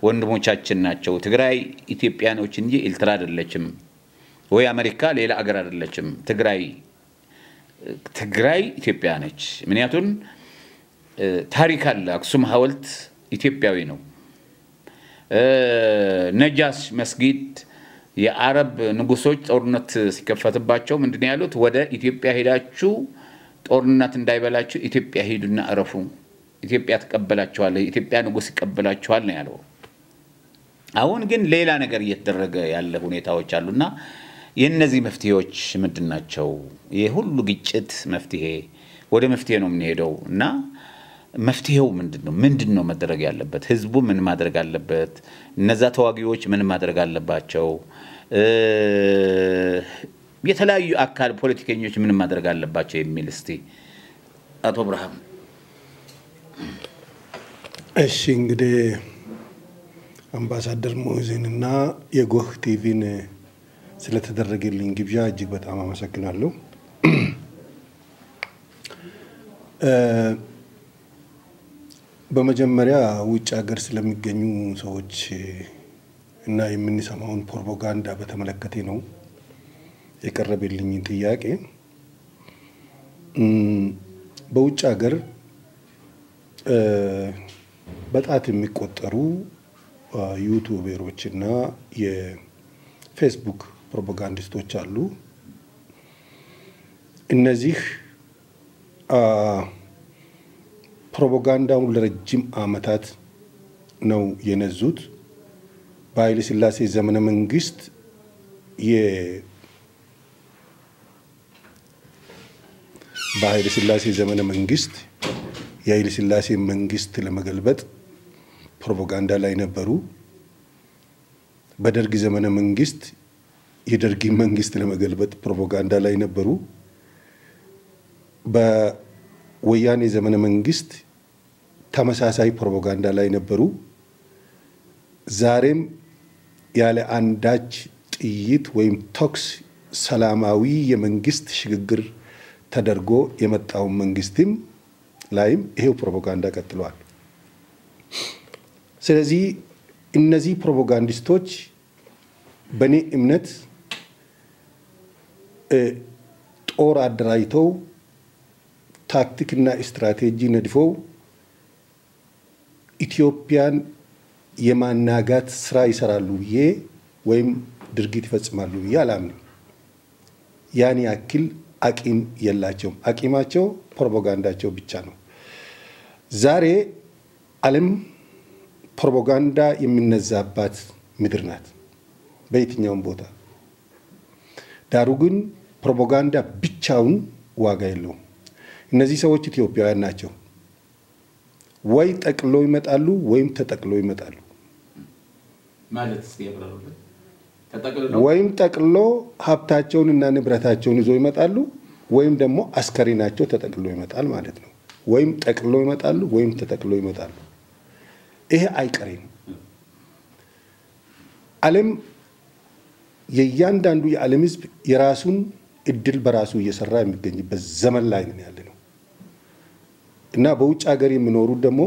ወንድሞቻችን ናቸው ትግራይ ኢትዮጵያኖች እንጂ ኤርትራ አይደለችም ወይ አሜሪካ ሌላ አገር አይደለችም ትግራይ ኢትዮጵያ ነች ምክንያቱም ታሪክ አለ አክሱም ሐውልት ኢትዮጵያዊ ነው ነጃሽ መስጊድ የአረብ ንጉሶች ጦርነት ሲከፈትባቸው ምንድነው ያሉት ወደ ኢትዮጵያ ሄዳችሁ ጦርነት እንዳይበላችሁ ኢትዮጵያ ሄዱና አረፉ ኢትዮጵያ ተቀበላቸዋል ኢትዮጵያ ንጉስ ይቀበላቸዋል ነው ያለው አሁን ግን ሌላ ነገር እየተደረገ ያለ ሁኔታዎች አሉና የነዚህ መፍትሄዎች ምንድናቸው የሁሉ ግጭት መፍትሄ ወደ መፍትሄ ነው የምንሄደውና መፍትሄው ምንድነው መደረግ ያለበት ህዝቡ ምን ማድረግ አለበት እነዛ ተዋጊዎች ምን ማድረግ አለባቸው የተለያዩ አካል ፖለቲከኞች ምን ማድረግ አለባቸው የሚል እስቲ አቶ ብርሃን እሺ እንግዲህ አምባሳደር ሞዜንና የጎህ ቲቪን ስለተደረገልኝ ግብዣ እጅግ በጣም አመሰግናለሁ በመጀመሪያ ውጭ ሀገር ስለሚገኙ ሰዎች እና የምንሰማውን ፕሮፓጋንዳ በተመለከተ ነው የቀረበልኝ ጥያቄ በውጭ ሀገር በጣት የሚቆጠሩ ዩቲዩበሮችና የፌስቡክ ፕሮፓጋንዲስቶች አሉ እነዚህ ፕሮፓጋንዳውን ለረጅም አመታት ነው የነዙት በኃይለ ሥላሴ ዘመነ መንግስት በኃይለ ሥላሴ ዘመነ መንግስት የኃይለ ሥላሴ መንግስት ለመገልበጥ ፕሮፓጋንዳ ላይ ነበሩ በደርግ ዘመነ መንግስት የደርግ መንግስት ለመገልበጥ ፕሮፓጋንዳ ላይ ነበሩ በወያኔ ዘመነ መንግስት ተመሳሳይ ፕሮፓጋንዳ ላይ ነበሩ ዛሬም ያለ አንዳች ጥይት ወይም ቶክስ ሰላማዊ የመንግስት ሽግግር ተደርጎ የመጣው መንግስትም ላይም ይሄው ፕሮፓጋንዳ ቀጥሏል ስለዚህ እነዚህ ፕሮፓጋንዲስቶች በኔ እምነት ጦር አደራጅተው ታክቲክና ስትራቴጂ ነድፈው ኢትዮጵያን የማናጋት ስራ ይሰራሉ ብዬ ወይም ድርጊት ይፈጽማሉ ብዬ አላምንም ያን ያክል አቂም የላቸውም አቂማቸው ፕሮፓጋንዳቸው ብቻ ነው ዛሬ ዓለም ፕሮፓጋንዳ የሚነዛባት ምድር ናት በየትኛውም ቦታ። ዳሩ ግን ፕሮፓጋንዳ ብቻውን ዋጋ የለውም። እነዚህ ሰዎች ኢትዮጵያውያን ናቸው። ወይ ጠቅሎ ይመጣሉ ወይም ተጠቅሎ ይመጣሉ። ማለት ሲያብራሩልን ወይም ጠቅሎ ሀብታቸውንና ንብረታቸውን ይዞ ይመጣሉ ወይም ደግሞ አስከሬናቸው ተጠቅሎ ይመጣል ማለት ነው። ወይም ጠቅሎ ይመጣሉ ወይም ተጠቅሎ ይመጣሉ። ይሄ አይቀሬ ነው። ዓለም የእያንዳንዱ የዓለም ሕዝብ የራሱን እድል በራሱ እየሰራ የሚገኝበት ዘመን ላይ ነው ያለነው እና በውጭ ሀገር የሚኖሩ ደግሞ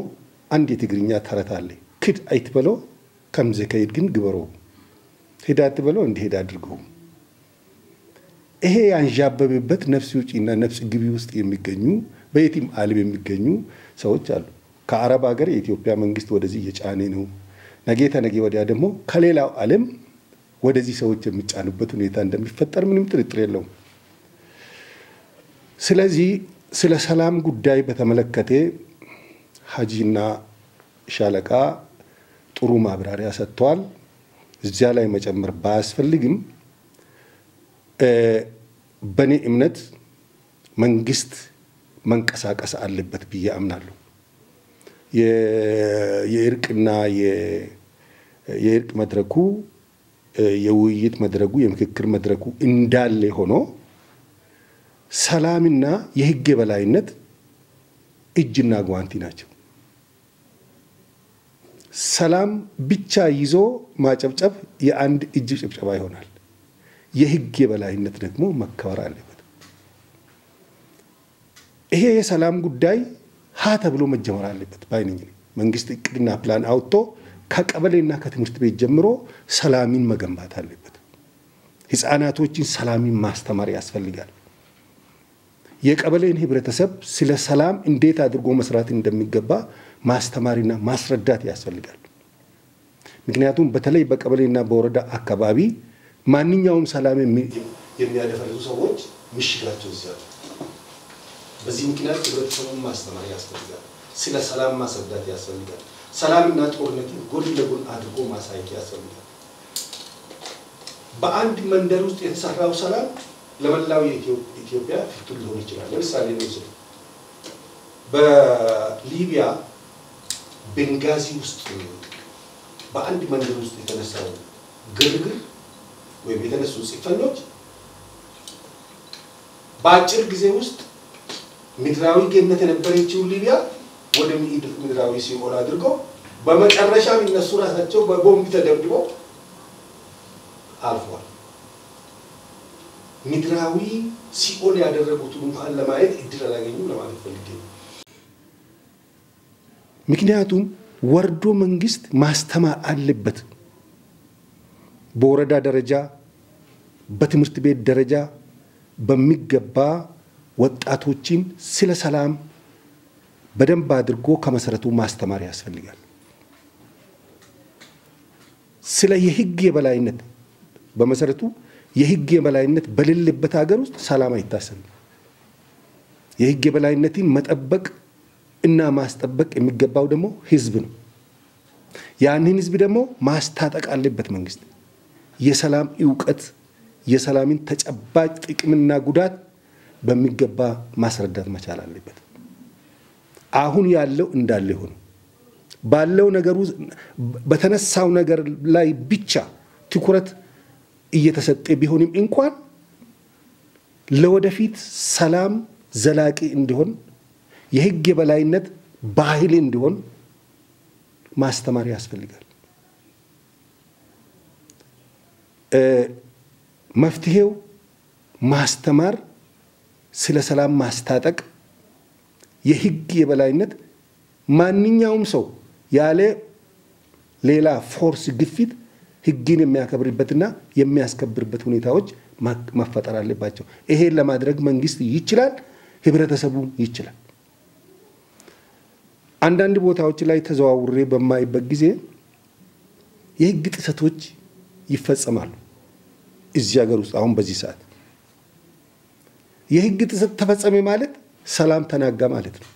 አንድ የትግርኛ ተረት አለ። ክድ አይትበለው ከምዘ ከይድ ግን ግበረው ሄዳ አትበለው እንዲሄድ አድርገው። ይሄ ያንዣበበበት ነፍስ ውጪና ነፍስ ግቢ ውስጥ የሚገኙ በየትም ዓለም የሚገኙ ሰዎች አሉ። ከአረብ ሀገር የኢትዮጵያ መንግስት ወደዚህ እየጫነ ነው። ነገ ተነገ ወዲያ ደግሞ ከሌላው ዓለም ወደዚህ ሰዎች የሚጫኑበት ሁኔታ እንደሚፈጠር ምንም ጥርጥር የለውም። ስለዚህ ስለ ሰላም ጉዳይ በተመለከተ ሀጂና ሻለቃ ጥሩ ማብራሪያ ሰጥተዋል። እዚያ ላይ መጨመር ባያስፈልግም በእኔ እምነት መንግስት መንቀሳቀስ አለበት ብዬ አምናለሁ። የእርቅና የእርቅ መድረኩ የውይይት መድረኩ የምክክር መድረኩ እንዳለ ሆኖ ሰላምና የህግ የበላይነት እጅና ጓንቲ ናቸው። ሰላም ብቻ ይዞ ማጨብጨብ የአንድ እጅ ጭብጨባ ይሆናል። የህግ የበላይነት ደግሞ መከበር አለበት። ይሄ የሰላም ጉዳይ ሀ ተብሎ መጀመር አለበት ባይነኝ። መንግስት እቅድና ፕላን አውጥቶ ከቀበሌና ከትምህርት ቤት ጀምሮ ሰላምን መገንባት አለበት። ህፃናቶችን ሰላምን ማስተማር ያስፈልጋል። የቀበሌን ህብረተሰብ ስለ ሰላም እንዴት አድርጎ መስራት እንደሚገባ ማስተማሪና ማስረዳት ያስፈልጋል። ምክንያቱም በተለይ በቀበሌና በወረዳ አካባቢ ማንኛውም ሰላም የሚያደፈርሱ ሰዎች ምሽጋቸው ይዛሉ። በዚህ ምክንያት ህብረተሰቡን ማስተማር ያስፈልጋል። ስለ ሰላም ማስረዳት ያስፈልጋል። ሰላምና ጦርነትን ጎን ለጎን አድርጎ ማሳየት ያስፈልጋል። በአንድ መንደር ውስጥ የተሰራው ሰላም ለመላው ኢትዮጵያ ፍቱን ሊሆን ይችላል። ለምሳሌ ነው በሊቢያ ቤንጋዚ ውስጥ በአንድ መንደር ውስጥ የተነሳው ግርግር ወይም የተነሱ ጽንፈኞች በአጭር ጊዜ ውስጥ ምድራዊ ገነት የነበረችው ሊቢያ ወደ ምድራዊ ሲኦል አድርገው በመጨረሻ እነሱ ራሳቸው በቦምብ ተደብድበው አልፈዋል። ምድራዊ ሲኦል ያደረጉት እንኳን ለማየት እድል አላገኙም ለማለት ፈልጌ ነው። ምክንያቱም ወርዶ መንግስት ማስተማር አለበት። በወረዳ ደረጃ በትምህርት ቤት ደረጃ በሚገባ ወጣቶችን ስለ ሰላም በደንብ አድርጎ ከመሰረቱ ማስተማር ያስፈልጋል። ስለ የህግ የበላይነት በመሰረቱ የህግ የበላይነት በሌለበት ሀገር ውስጥ ሰላም አይታሰብም። የህግ የበላይነትን መጠበቅ እና ማስጠበቅ የሚገባው ደግሞ ህዝብ ነው። ያንን ህዝብ ደግሞ ማስታጠቅ አለበት መንግስት። የሰላም ዕውቀት የሰላምን ተጨባጭ ጥቅምና ጉዳት በሚገባ ማስረዳት መቻል አለበት። አሁን ያለው እንዳለ ሆኖ ባለው ነገር በተነሳው ነገር ላይ ብቻ ትኩረት እየተሰጠ ቢሆንም እንኳን ለወደፊት ሰላም ዘላቂ እንዲሆን የህግ የበላይነት ባህል እንዲሆን ማስተማር ያስፈልጋል። መፍትሄው ማስተማር፣ ስለ ሰላም ማስታጠቅ፣ የህግ የበላይነት ማንኛውም ሰው ያለ ሌላ ፎርስ ግፊት ህግን የሚያከብርበትና የሚያስከብርበት ሁኔታዎች መፈጠር አለባቸው። ይሄን ለማድረግ መንግስት ይችላል፣ ህብረተሰቡ ይችላል። አንዳንድ ቦታዎች ላይ ተዘዋውሬ በማይበት ጊዜ የህግ ጥሰቶች ይፈጸማሉ። እዚህ ሀገር ውስጥ አሁን በዚህ ሰዓት የህግ ጥሰት ተፈጸመ ማለት ሰላም ተናጋ ማለት ነው።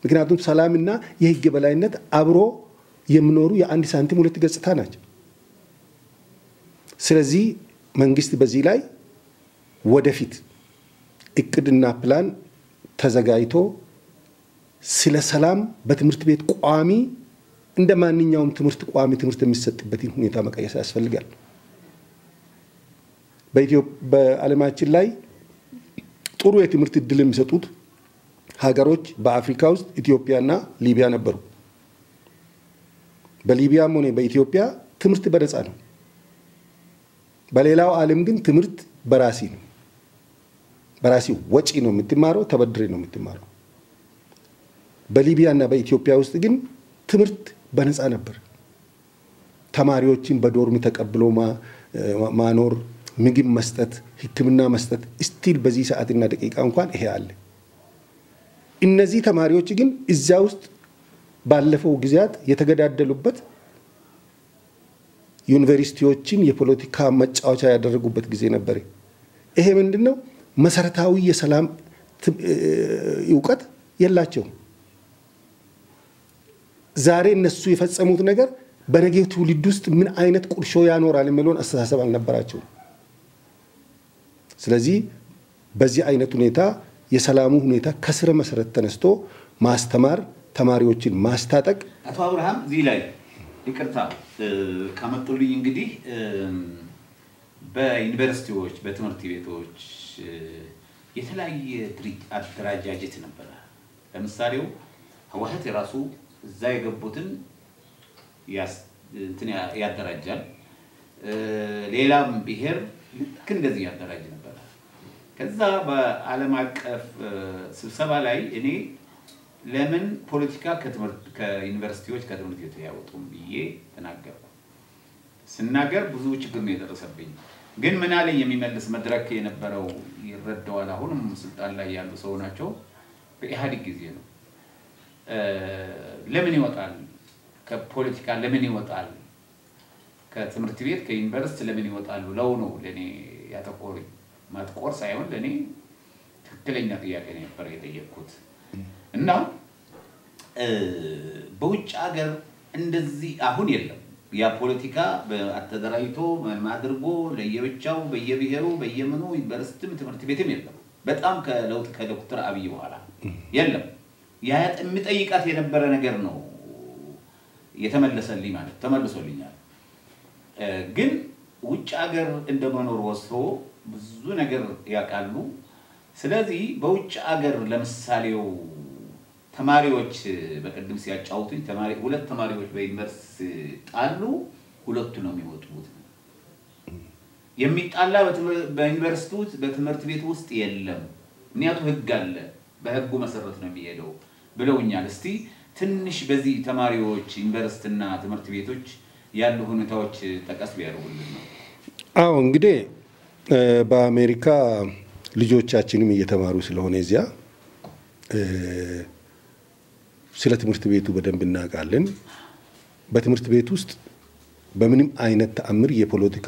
ምክንያቱም ሰላምና የህግ የበላይነት አብሮ የሚኖሩ የአንድ ሳንቲም ሁለት ገጽታ ናቸው። ስለዚህ መንግስት በዚህ ላይ ወደፊት እቅድና ፕላን ተዘጋጅቶ ስለ ሰላም በትምህርት ቤት ቋሚ እንደ ማንኛውም ትምህርት ቋሚ ትምህርት የሚሰጥበትን ሁኔታ መቀየስ ያስፈልጋል። በዓለማችን ላይ ጥሩ የትምህርት እድል የሚሰጡት ሀገሮች በአፍሪካ ውስጥ ኢትዮጵያና ሊቢያ ነበሩ። በሊቢያም ሆነ በኢትዮጵያ ትምህርት በነፃ ነው። በሌላው ዓለም ግን ትምህርት በራሲ ነው። በራሲ ወጪ ነው የምትማረው፣ ተበድሬ ነው የምትማረው። በሊቢያና በኢትዮጵያ ውስጥ ግን ትምህርት በነፃ ነበር። ተማሪዎችን በዶርም ተቀብሎ ማኖር፣ ምግብ መስጠት፣ ሕክምና መስጠት ስቲል በዚህ ሰዓትና ደቂቃ እንኳን ይሄ አለ። እነዚህ ተማሪዎች ግን እዛ ውስጥ ባለፈው ጊዜያት የተገዳደሉበት ዩኒቨርሲቲዎችን የፖለቲካ መጫወቻ ያደረጉበት ጊዜ ነበር። ይሄ ምንድነው? መሰረታዊ የሰላም እውቀት የላቸውም። ዛሬ እነሱ የፈጸሙት ነገር በነገው ትውልድ ውስጥ ምን አይነት ቁርሾ ያኖራል የሚለውን አስተሳሰብ አልነበራቸውም። ስለዚህ በዚህ አይነት ሁኔታ የሰላሙ ሁኔታ ከስረ መሰረት ተነስቶ ማስተማር፣ ተማሪዎችን ማስታጠቅ። አቶ አብርሃም እዚህ ላይ ይቅርታ ካመጡልኝ እንግዲህ በዩኒቨርሲቲዎች በትምህርት ቤቶች የተለያየ አደረጃጀት ነበረ። ለምሳሌው ህወሓት የራሱ እዛ የገቡትን ያደራጃል፣ ሌላም ብሔር ልክ እንደዚህ ያደራጅ ነበር። ከዛ በዓለም አቀፍ ስብሰባ ላይ እኔ ለምን ፖለቲካ ከዩኒቨርሲቲዎች ከትምህርት ቤት ያወጡም ብዬ ተናገርኩ። ስናገር ብዙ ችግር ነው የደረሰብኝ። ግን ምን አለኝ የሚመልስ መድረክ የነበረው ይረዳዋል። አሁንም ስልጣን ላይ ያሉ ሰው ናቸው። በኢህአዴግ ጊዜ ነው ለምን ይወጣል ከፖለቲካ ለምን ይወጣል ከትምህርት ቤት ከዩኒቨርሲቲ ለምን ይወጣል ብለው ነው ለኔ ያተቆሩኝ። ማጥቆር ሳይሆን ለኔ ትክክለኛ ጥያቄ ነበር የጠየቅኩት። እና በውጭ ሀገር እንደዚህ አሁን የለም። ያ ፖለቲካ በአተደራጅቶ ማድርጎ ለየብቻው በየብሔሩ በየምኑ ዩኒቨርሲቲም ትምህርት ቤትም የለም። በጣም ከለውጥ ከዶክተር አብይ በኋላ የለም። ያ የሚጠይቃት የነበረ ነገር ነው የተመለሰልኝ ማለት ተመልሶልኛል። ግን ውጭ ሀገር እንደመኖር ወስዶ ብዙ ነገር ያቃሉ። ስለዚህ በውጭ ሀገር ለምሳሌው ተማሪዎች በቀደም ሲያጫውቱኝ ሁለት ተማሪዎች በዩኒቨርሲቲ ጣሉ፣ ሁለቱ ነው የሚወጡት። የሚጣላ በዩኒቨርሲቲ ውስጥ በትምህርት ቤት ውስጥ የለም። ምክንያቱም ህግ አለ፣ በህጉ መሰረት ነው የሚሄደው ብለውኛል። እስቲ ትንሽ በዚህ ተማሪዎች ዩኒቨርሲቲና ትምህርት ቤቶች ያሉ ሁኔታዎች ጠቀስ ቢያደርጉልን ነው። አዎ እንግዲህ በአሜሪካ ልጆቻችንም እየተማሩ ስለሆነ እዚያ ስለ ትምህርት ቤቱ በደንብ እናውቃለን። በትምህርት ቤት ውስጥ በምንም አይነት ተአምር የፖለቲካ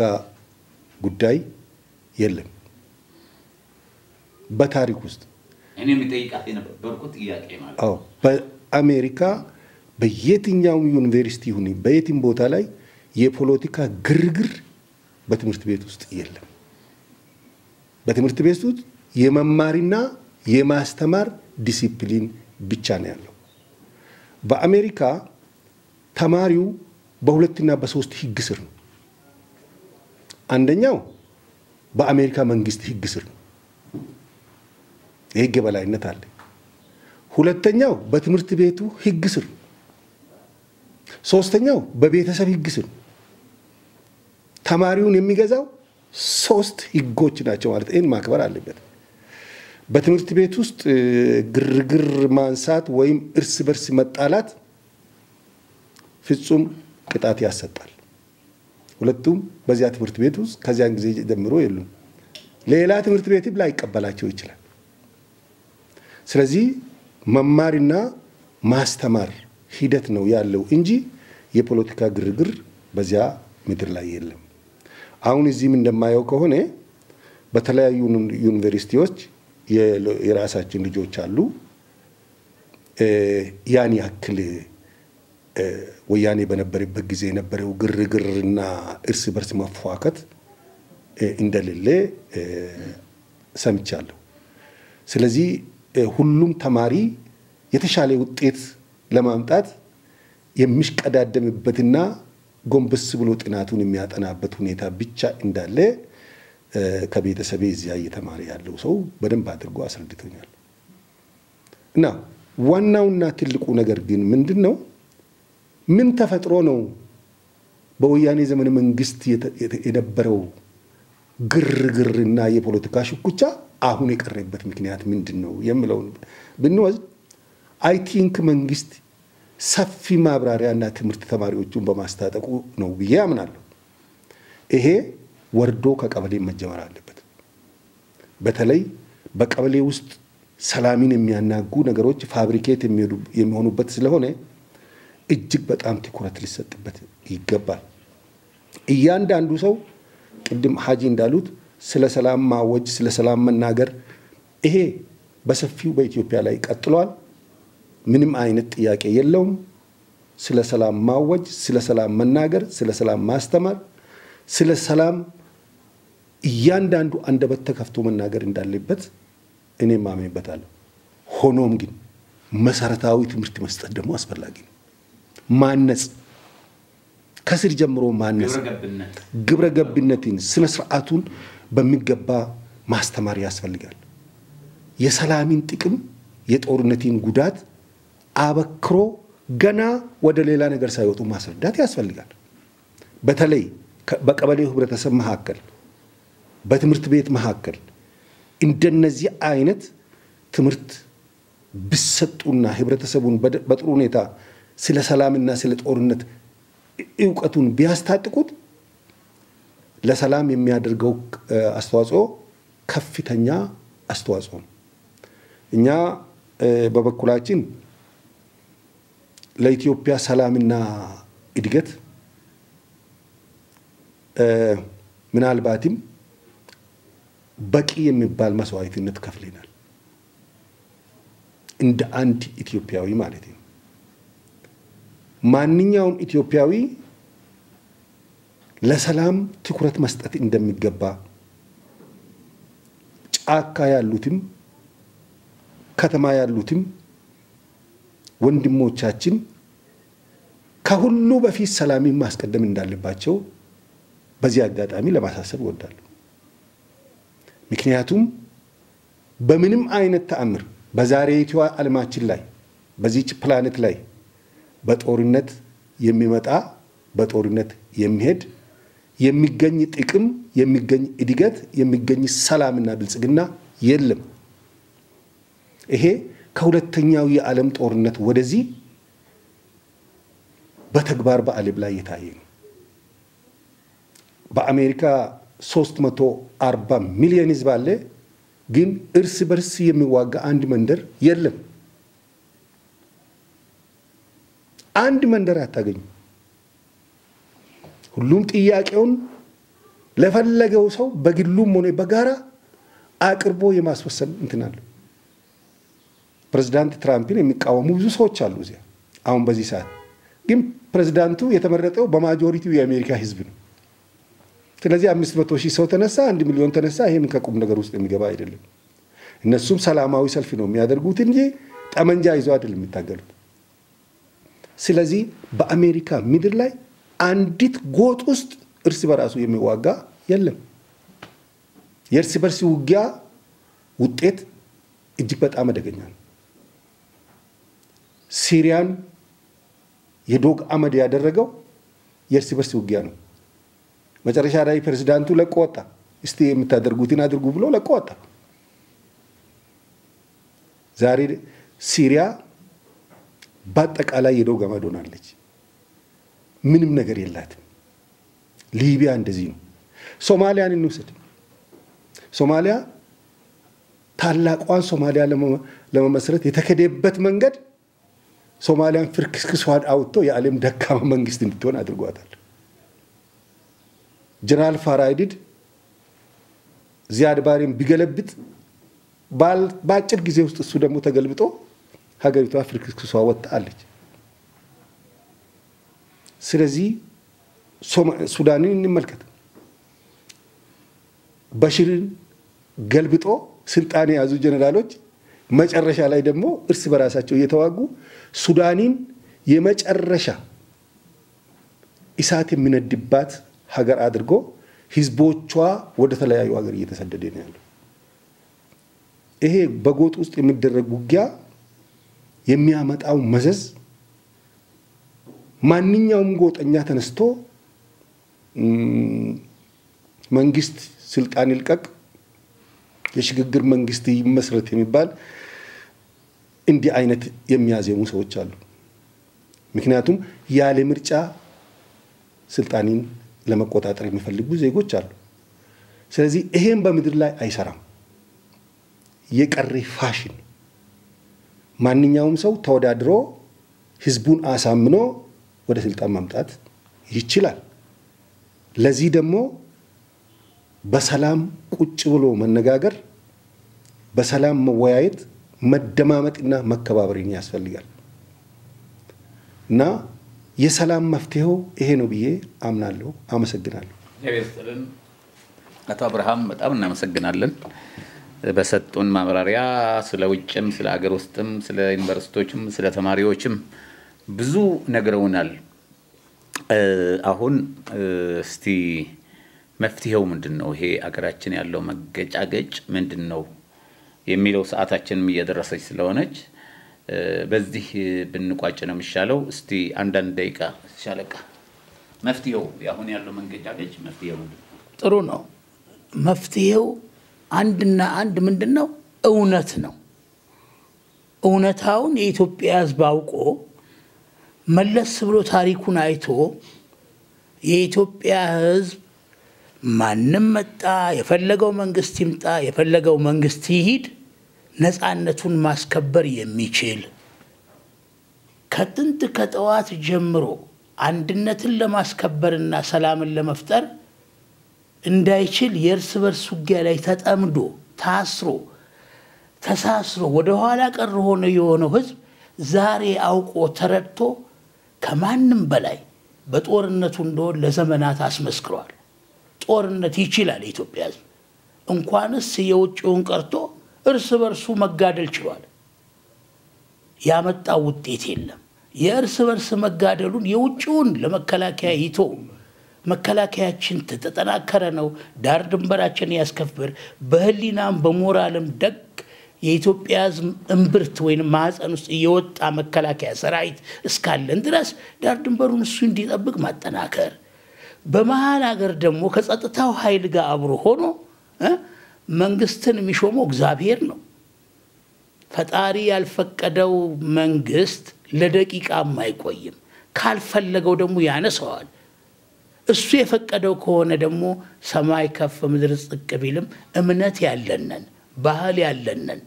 ጉዳይ የለም። በታሪክ ውስጥ እኔ የሚጠይቃት የነበርኩት ጥያቄ ማለት አዎ በአሜሪካ በየትኛው ዩኒቨርሲቲ ይሁን በየትም ቦታ ላይ የፖለቲካ ግርግር በትምህርት ቤት ውስጥ የለም። በትምህርት ቤት ውስጥ የመማርና የማስተማር ዲሲፕሊን ብቻ ነው ያለው። በአሜሪካ ተማሪው በሁለትና በሶስት ህግ ስር ነው። አንደኛው በአሜሪካ መንግስት ህግ ስር ነው። የህግ የበላይነት አለ። ሁለተኛው በትምህርት ቤቱ ህግ ስር፣ ሶስተኛው በቤተሰብ ህግ ስር። ተማሪውን የሚገዛው ሶስት ህጎች ናቸው ማለት ይሄን ማክበር አለበት። በትምህርት ቤት ውስጥ ግርግር ማንሳት ወይም እርስ በርስ መጣላት ፍጹም ቅጣት ያሰጣል። ሁለቱም በዚያ ትምህርት ቤት ውስጥ ከዚያን ጊዜ ጀምሮ የሉም። ሌላ ትምህርት ቤትም ላይቀበላቸው ይችላል። ስለዚህ መማርና ማስተማር ሂደት ነው ያለው እንጂ የፖለቲካ ግርግር በዚያ ምድር ላይ የለም። አሁን እዚህም እንደማየው ከሆነ በተለያዩ ዩኒቨርሲቲዎች የራሳችን ልጆች አሉ። ያን ያክል ወያኔ በነበረበት ጊዜ የነበረው ግርግርና እርስ በርስ መፏከት እንደሌለ ሰምቻለሁ። ስለዚህ ሁሉም ተማሪ የተሻለ ውጤት ለማምጣት የሚሽቀዳደምበትና ጎንበስ ብሎ ጥናቱን የሚያጠናበት ሁኔታ ብቻ እንዳለ ከቤተሰቤ እዚያ እየተማረ ያለው ሰው በደንብ አድርጎ አስረድቶኛል። እና ዋናውና ትልቁ ነገር ግን ምንድነው? ምን ተፈጥሮ ነው በወያኔ ዘመነ መንግስት የነበረው ግርግርና የፖለቲካ ሽኩቻ አሁን የቀረበት ምክንያት ምንድነው የሚለው ብንወስድ አይ ቲንክ መንግስት ሰፊ ማብራሪያና ትምህርት ተማሪዎቹን በማስታጠቁ ነው ብዬ አምናለሁ። ይሄ ወርዶ ከቀበሌ መጀመር አለበት። በተለይ በቀበሌ ውስጥ ሰላምን የሚያናጉ ነገሮች ፋብሪኬት የሚሆኑበት ስለሆነ እጅግ በጣም ትኩረት ሊሰጥበት ይገባል። እያንዳንዱ ሰው ቅድም ሐጂ እንዳሉት ስለ ሰላም ማወጅ፣ ስለ ሰላም መናገር ይሄ በሰፊው በኢትዮጵያ ላይ ቀጥሏል። ምንም አይነት ጥያቄ የለውም። ስለ ሰላም ማወጅ፣ ስለ ሰላም መናገር፣ ስለ ሰላም ማስተማር፣ ስለ ሰላም እያንዳንዱ አንደበት ተከፍቶ መናገር እንዳለበት እኔም አምንበታለሁ። ሆኖም ግን መሰረታዊ ትምህርት መስጠት ደግሞ አስፈላጊ ነው። ማነጽ፣ ከስር ጀምሮ ማነጽ፣ ግብረ ገብነትን ስነ ስርዓቱን በሚገባ ማስተማር ያስፈልጋል። የሰላምን ጥቅም፣ የጦርነትን ጉዳት አበክሮ ገና ወደ ሌላ ነገር ሳይወጡ ማስረዳት ያስፈልጋል። በተለይ በቀበሌው ህብረተሰብ መካከል፣ በትምህርት ቤት መካከል እንደነዚህ አይነት ትምህርት ቢሰጡና ህብረተሰቡን በጥሩ ሁኔታ ስለ ሰላምና ስለ ጦርነት ዕውቀቱን ቢያስታጥቁት ለሰላም የሚያደርገው አስተዋጽኦ ከፍተኛ አስተዋጽኦ ነው። እኛ በበኩላችን ለኢትዮጵያ ሰላምና እድገት ምናልባትም በቂ የሚባል መስዋዕትነት ከፍለናል። እንደ አንድ ኢትዮጵያዊ ማለት ነው። ማንኛውም ኢትዮጵያዊ ለሰላም ትኩረት መስጠት እንደሚገባ ጫካ ያሉትም ከተማ ያሉትም ወንድሞቻችን ከሁሉ በፊት ሰላምን ማስቀደም እንዳለባቸው በዚህ አጋጣሚ ለማሳሰብ እወዳለሁ። ምክንያቱም በምንም አይነት ተአምር በዛሬቱ ዓለማችን ላይ በዚህች ፕላኔት ላይ በጦርነት የሚመጣ በጦርነት የሚሄድ የሚገኝ ጥቅም፣ የሚገኝ እድገት፣ የሚገኝ ሰላምና ብልጽግና የለም። ይሄ ከሁለተኛው የዓለም ጦርነት ወደዚህ በተግባር በዓለም ላይ የታየ ነው። በአሜሪካ 340 ሚሊዮን ህዝብ አለ፣ ግን እርስ በርስ የሚዋጋ አንድ መንደር የለም። አንድ መንደር አታገኙ። ሁሉም ጥያቄውን ለፈለገው ሰው በግሉም ሆነ በጋራ አቅርቦ የማስወሰን እንትናል። ፕሬዝዳንት ትራምፕን የሚቃወሙ ብዙ ሰዎች አሉ እዚያ አሁን በዚህ ሰዓት። ግን ፕሬዝዳንቱ የተመረጠው በማጆሪቲው የአሜሪካ ህዝብ ነው። ስለዚህ 500,000 ሰው ተነሳ፣ 1 ሚሊዮን ተነሳ፣ ይሄም ከቁም ነገር ውስጥ የሚገባ አይደለም። እነሱም ሰላማዊ ሰልፍ ነው የሚያደርጉት እንጂ ጠመንጃ ይዘው አይደለም የሚታገሉት። ስለዚህ በአሜሪካ ምድር ላይ አንዲት ጎጥ ውስጥ እርስ በራሱ የሚዋጋ የለም። የእርስ በርስ ውጊያ ውጤት እጅግ በጣም አደገኛ ነው። ሲሪያን የዶግ አመድ ያደረገው የእርስ በርስ ውጊያ ነው። መጨረሻ ላይ ፕሬዝዳንቱ ለቆ ወጣ። እስቲ የምታደርጉትን አድርጉ ብሎ ለቆ ወጣ። ዛሬ ሲሪያ በአጠቃላይ የዶግ አመድ ሆናለች። ምንም ነገር የላትም። ሊቢያ እንደዚህ ነው። ሶማሊያን እንውሰድ። ሶማሊያ ታላቋን ሶማሊያ ለመመስረት የተከደበት መንገድ ሶማሊያን ፍርክስክሷን አውጥቶ የዓለም ደካማ መንግስት እንድትሆን አድርጓታል። ጀነራል ፋራይዲድ ዚያድ ባሬን ቢገለብጥ በአጭር ጊዜ ውስጥ እሱ ደግሞ ተገልብጦ ሀገሪቷ ፍርክስክሷ ወጣለች። ስለዚህ ሱዳንን እንመልከት። በሽርን ገልብጦ ስልጣን የያዙ ጀነራሎች መጨረሻ ላይ ደግሞ እርስ በራሳቸው እየተዋጉ ሱዳንን የመጨረሻ እሳት የሚነድባት ሀገር አድርጎ ህዝቦቿ ወደ ተለያዩ ሀገር እየተሰደደ ነው ያለው። ይሄ በጎጥ ውስጥ የሚደረግ ውጊያ የሚያመጣው መዘዝ ማንኛውም ጎጠኛ ተነስቶ መንግስት ስልጣን ይልቀቅ፣ የሽግግር መንግስት ይመስረት የሚባል እንዲህ አይነት የሚያዜሙ ሰዎች አሉ። ምክንያቱም ያለ ምርጫ ስልጣንን ለመቆጣጠር የሚፈልጉ ዜጎች አሉ። ስለዚህ ይሄን በምድር ላይ አይሰራም። የቀረ ፋሽን ማንኛውም ሰው ተወዳድሮ ህዝቡን አሳምኖ ወደ ስልጣን ማምጣት ይችላል። ለዚህ ደግሞ በሰላም ቁጭ ብሎ መነጋገር፣ በሰላም መወያየት፣ መደማመጥና መከባበርን ያስፈልጋል እና የሰላም መፍትሄው ይሄ ነው ብዬ አምናለሁ። አመሰግናለሁ። አቶ አብርሃም በጣም እናመሰግናለን በሰጡን ማብራሪያ ስለ ውጭም ስለ ሀገር ውስጥም ስለ ዩኒቨርሲቲዎችም ስለ ተማሪዎችም ብዙ ነግረውናል። አሁን እስቲ መፍትሄው ምንድነው? ይሄ አገራችን ያለው መገጫገጭ ምንድነው የሚለው ሰዓታችንም እየደረሰች ስለሆነች በዚህ ብንቋጭ ነው የሚሻለው። እስቲ አንዳንድ ደቂቃ ሻለቃ መፍትሄው አሁን ያለው መንገጫገጭ መፍትሄው ጥሩ ነው። መፍትሄው አንድና አንድ ምንድነው? እውነት ነው። እውነታውን የኢትዮጵያ ሕዝብ አውቆ መለስ ብሎ ታሪኩን አይቶ የኢትዮጵያ ሕዝብ ማንም መጣ የፈለገው መንግስት ይምጣ የፈለገው መንግስት ይሂድ ነፃነቱን ማስከበር የሚችል ከጥንት ከጠዋት ጀምሮ አንድነትን ለማስከበርና ሰላምን ለመፍጠር እንዳይችል የእርስ በርስ ውጊያ ላይ ተጠምዶ ታስሮ ተሳስሮ ወደ ኋላ ቀር ሆኖ የሆነው ህዝብ ዛሬ አውቆ ተረድቶ ከማንም በላይ በጦርነቱ እንደሆነ ለዘመናት አስመስክሯል። ጦርነት ይችላል ኢትዮጵያ ህዝብ እንኳንስ የውጭውን ቀርቶ እርስ በርሱ መጋደል ችሏል። ያመጣው ውጤት የለም። የእርስ በርስ መጋደሉን የውጭውን ለመከላከያ ይቶ መከላከያችን ተጠናከረ ነው ዳር ድንበራችን ያስከብር በህሊናም በሞራልም ደግ የኢትዮጵያ ህዝብ እምብርት ወይም ማህፀን ውስጥ የወጣ መከላከያ ሰራዊት እስካለን ድረስ ዳር ድንበሩን እሱ እንዲጠብቅ ማጠናከር በመሃል ሀገር ደግሞ ከጸጥታው ኃይል ጋር አብሮ ሆኖ መንግስትን የሚሾመው እግዚአብሔር ነው። ፈጣሪ ያልፈቀደው መንግስት ለደቂቃም አይቆይም። ካልፈለገው ደግሞ ያነሳዋል። እሱ የፈቀደው ከሆነ ደግሞ ሰማይ ከፍ ምድር ዝቅ ቢልም እምነት ያለነን ባህል ያለነን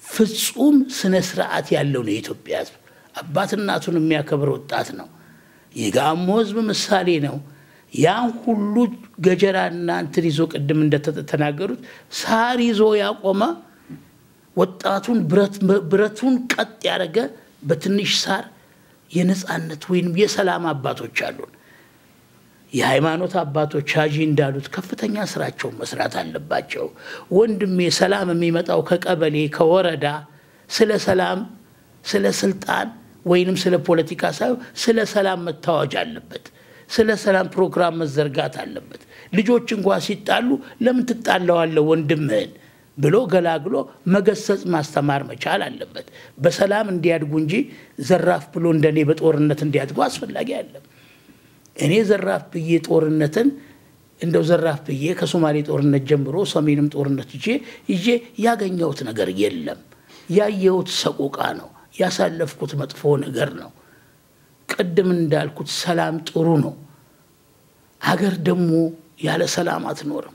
ፍጹም ስነ ስርዓት ያለው ነው የኢትዮጵያ ህዝብ። አባት እናቱን የሚያከብር ወጣት ነው። የጋሞ ህዝብ ምሳሌ ነው። ያን ሁሉ ገጀራና እንትን ይዞ ቅድም እንደተናገሩት ሳር ይዞ ያቆመ ወጣቱን ብረቱን ቀጥ ያደረገ በትንሽ ሳር የነጻነት ወይንም የሰላም አባቶች አሉን። የሃይማኖት አባቶች ሀጂ እንዳሉት ከፍተኛ ስራቸውን መስራት አለባቸው። ወንድሜ ሰላም የሚመጣው ከቀበሌ ከወረዳ ስለ ሰላም ስለ ስልጣን ወይንም ስለ ፖለቲካ ሳይሆን ስለ ሰላም መታወጅ አለበት። ስለ ሰላም ፕሮግራም መዘርጋት አለበት። ልጆች እንኳን ሲጣሉ ለምን ትጣላዋለህ ወንድምህን ብሎ ገላግሎ መገሰጽ ማስተማር መቻል አለበት። በሰላም እንዲያድጉ እንጂ ዘራፍ ብሎ እንደኔ በጦርነት እንዲያድጉ አስፈላጊ አይደለም። እኔ ዘራፍ ብዬ ጦርነትን እንደው ዘራፍ ብዬ ከሶማሌ ጦርነት ጀምሮ ሰሜንም ጦርነት ይዤ ያገኘሁት ነገር የለም። ያየሁት ሰቆቃ ነው። ያሳለፍኩት መጥፎ ነገር ነው። ቅድም እንዳልኩት ሰላም ጥሩ ነው። ሀገር ደግሞ ያለ ሰላም አትኖርም።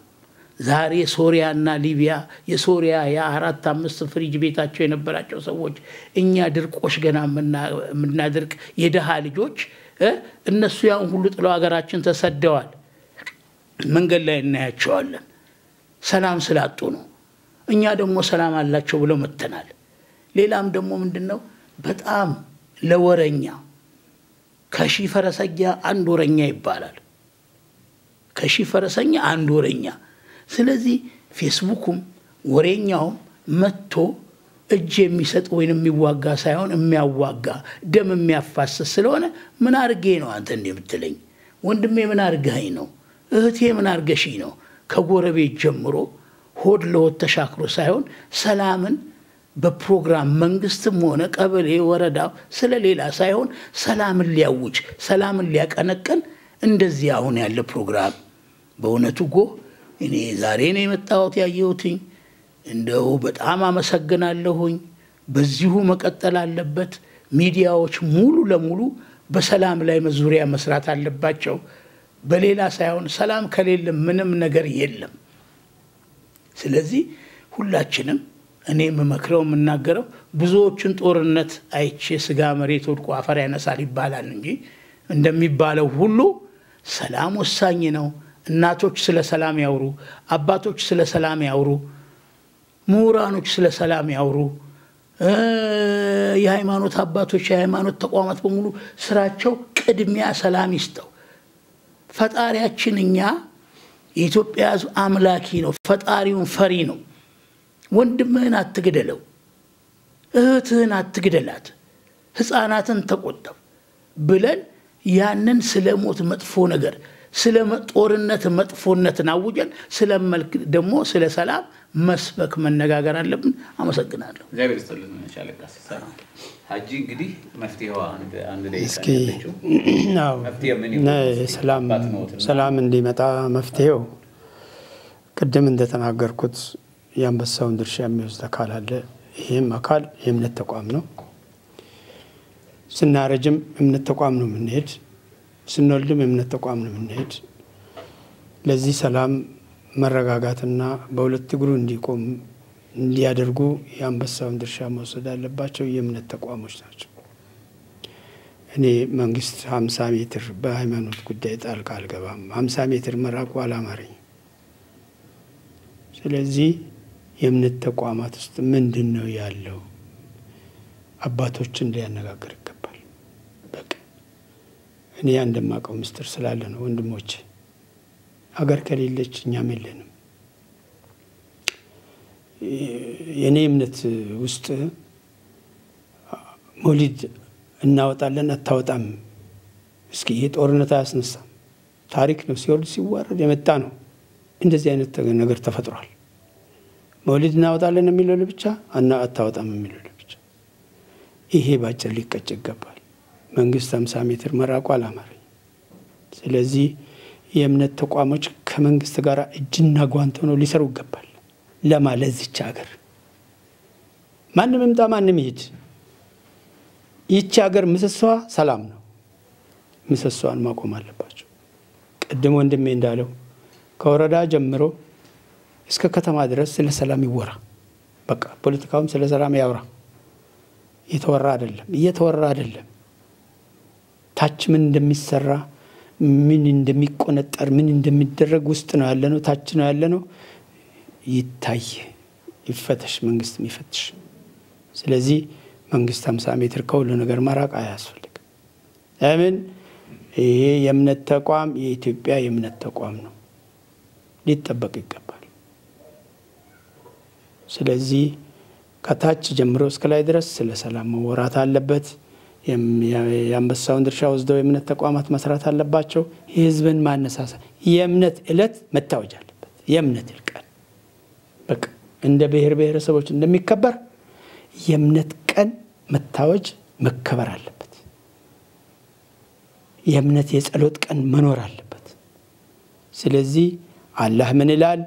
ዛሬ ሶሪያና ሊቢያ የሶሪያ ያ4 5 ፍሪጅ ቤታቸው የነበራቸው ሰዎች እኛ ድርቆሽ ገና ምናድርቅ የደሃ ልጆች እነሱ ያን ሁሉ ጥለው ሀገራችን ተሰደዋል። መንገድ ላይ እናያቸዋለን። ሰላም ስላጡ ነው። እኛ ደግሞ ሰላም አላቸው ብለው መተናል። ሌላም ደግሞ ምንድነው በጣም ለወረኛ ከሺ ፈረሰኛ አንድ ወረኛ ይባላል። ከሺ ፈረሰኛ አንድ ወረኛ። ስለዚህ ፌስቡክም ወሬኛውም መጥቶ እጅ የሚሰጥ ወይንም የሚዋጋ ሳይሆን የሚያዋጋ ደም የሚያፋስስ ስለሆነ ምን አርጌ ነው አንተ እንደምትለኝ? ወንድሜ ምን አርገኝ ነው? እህቴ ምን አርገሽ ነው? ከጎረቤት ጀምሮ ሆድ ለሆድ ተሻክሮ ሳይሆን ሰላምን በፕሮግራም መንግስትም ሆነ ቀበሌ ወረዳው ስለሌላ ሳይሆን ሰላምን ሊያውጅ ሰላምን ሊያቀነቅን እንደዚህ አሁን ያለ ፕሮግራም በእውነቱ እኔ ዛሬ ነው የመጣሁት ያየሁትኝ። እንደው በጣም አመሰግናለሁኝ። በዚሁ መቀጠል አለበት። ሚዲያዎች ሙሉ ለሙሉ በሰላም ላይ መዙሪያ መስራት አለባቸው። በሌላ ሳይሆን ሰላም ከሌለ ምንም ነገር የለም። ስለዚህ ሁላችንም እኔ መመክረው የምናገረው ብዙዎችን ጦርነት አይቼ ስጋ መሬት ወድቆ አፈር ያነሳል ይባላል እንጂ እንደሚባለው ሁሉ ሰላም ወሳኝ ነው። እናቶች ስለ ሰላም ያውሩ፣ አባቶች ስለ ሰላም ያውሩ፣ ምሁራኖች ስለ ሰላም ያውሩ፣ የሃይማኖት አባቶች የሃይማኖት ተቋማት በሙሉ ስራቸው ቅድሚያ ሰላም ይስጠው። ፈጣሪያችን እኛ የኢትዮጵያ ሕዝብ አምላኪ ነው፣ ፈጣሪውን ፈሪ ነው። ወንድምህን አትግደለው፣ እህትህን አትግደላት፣ ህፃናትን ተቆጠብ ብለን ያንን ስለሞት መጥፎ ነገር ስለ ጦርነት መጥፎነትን አውጀን ስለመልክ ደግሞ ስለ ሰላም መስበክ መነጋገር አለብን። አመሰግናለሁ። እግዚአብሔር ይስጥልን። ሻለቃ ሀጂ እንግዲህ መፍትሄው አንድ ላይ ነው። ሰላም እንዲመጣ መፍትሄው ቅድም እንደተናገርኩት የአንበሳውን ድርሻ የሚወስድ አካል አለ። ይሄም አካል የእምነት ተቋም ነው። ስናረጅም እምነት ተቋም ነው የምንሄድ፣ ስንወልድም እምነት ተቋም ነው የምንሄድ። ለዚህ ሰላም መረጋጋትና በሁለት እግሩ እንዲቆም እንዲያደርጉ የአንበሳውን ድርሻ መውሰድ አለባቸው የእምነት ተቋሞች ናቸው። እኔ መንግስት 50 ሜትር በሃይማኖት ጉዳይ ጣልቃ አልገባም። 50 ሜትር መራቁ አላማረኝ። ስለዚህ የእምነት ተቋማት ውስጥ ምንድነው ያለው? አባቶችን ሊያነጋግር ይገባል። በቃ እኔ እንደማቀው ምስጢር ስላለ ነው ወንድሞቼ። አገር ከሌለች እኛም የለንም። የኔ እምነት ውስጥ ሞሊድ እናወጣለን አታወጣም። እስኪ የጦርነት አያስነሳም። ታሪክ ነው፣ ሲወርድ ሲዋረድ የመጣ ነው። እንደዚህ አይነት ነገር ተፈጥሯል። ሞሊድ እናወጣለን የሚለው ለብቻ አታወጣም የሚለው ለብቻ። ይሄ ባጭር ሊቀጭ ይገባል። መንግስት 50 ሜትር መራቁ አላማረኝ። ስለዚህ የእምነት ተቋሞች ከመንግስት ጋር እጅና ጓንት ሆነው ሊሰሩ ይገባል። ለዚች ሀገር ማንም ይምጣ ማንም ይሄድ፣ ይህች ሀገር ምሰሶዋ ሰላም ነው። ምሰሶዋን ማቆም አለባቸው። ቅድም ወንድሜ እንዳለው ከወረዳ ጀምሮ እስከ ከተማ ድረስ ስለ ሰላም ይወራ። በቃ ፖለቲካውም ስለ ሰላም ያወራ። እየተወራ አይደለም። ታች ምን እንደሚሰራ ምን እንደሚቆነጠር ምን እንደሚደረግ ውስጥ ነው ያለነው፣ ታች ነው ያለነው። ይታይ፣ ይፈተሽ፣ መንግስትም ይፈትሽ። ስለዚህ መንግስት 50 ሜትር ከሁሉ ነገር መራቅ አያስፈልግም። ለምን? ይሄ የእምነት ተቋም የኢትዮጵያ የእምነት ተቋም ነው፣ ሊጠበቅ ይገባል። ስለዚህ ከታች ጀምሮ እስከ ላይ ድረስ ስለ ሰላም መወራት አለበት። የአንበሳውን ድርሻ ወስደው የእምነት ተቋማት መስራት አለባቸው። የህዝብን ማነሳሳት የእምነት ዕለት መታወጅ አለበት። የእምነት ቀን በቃ እንደ ብሔር ብሔረሰቦች እንደሚከበር የእምነት ቀን መታወጅ መከበር አለበት። የእምነት የጸሎት ቀን መኖር አለበት። ስለዚህ አላህ ምን ይላል?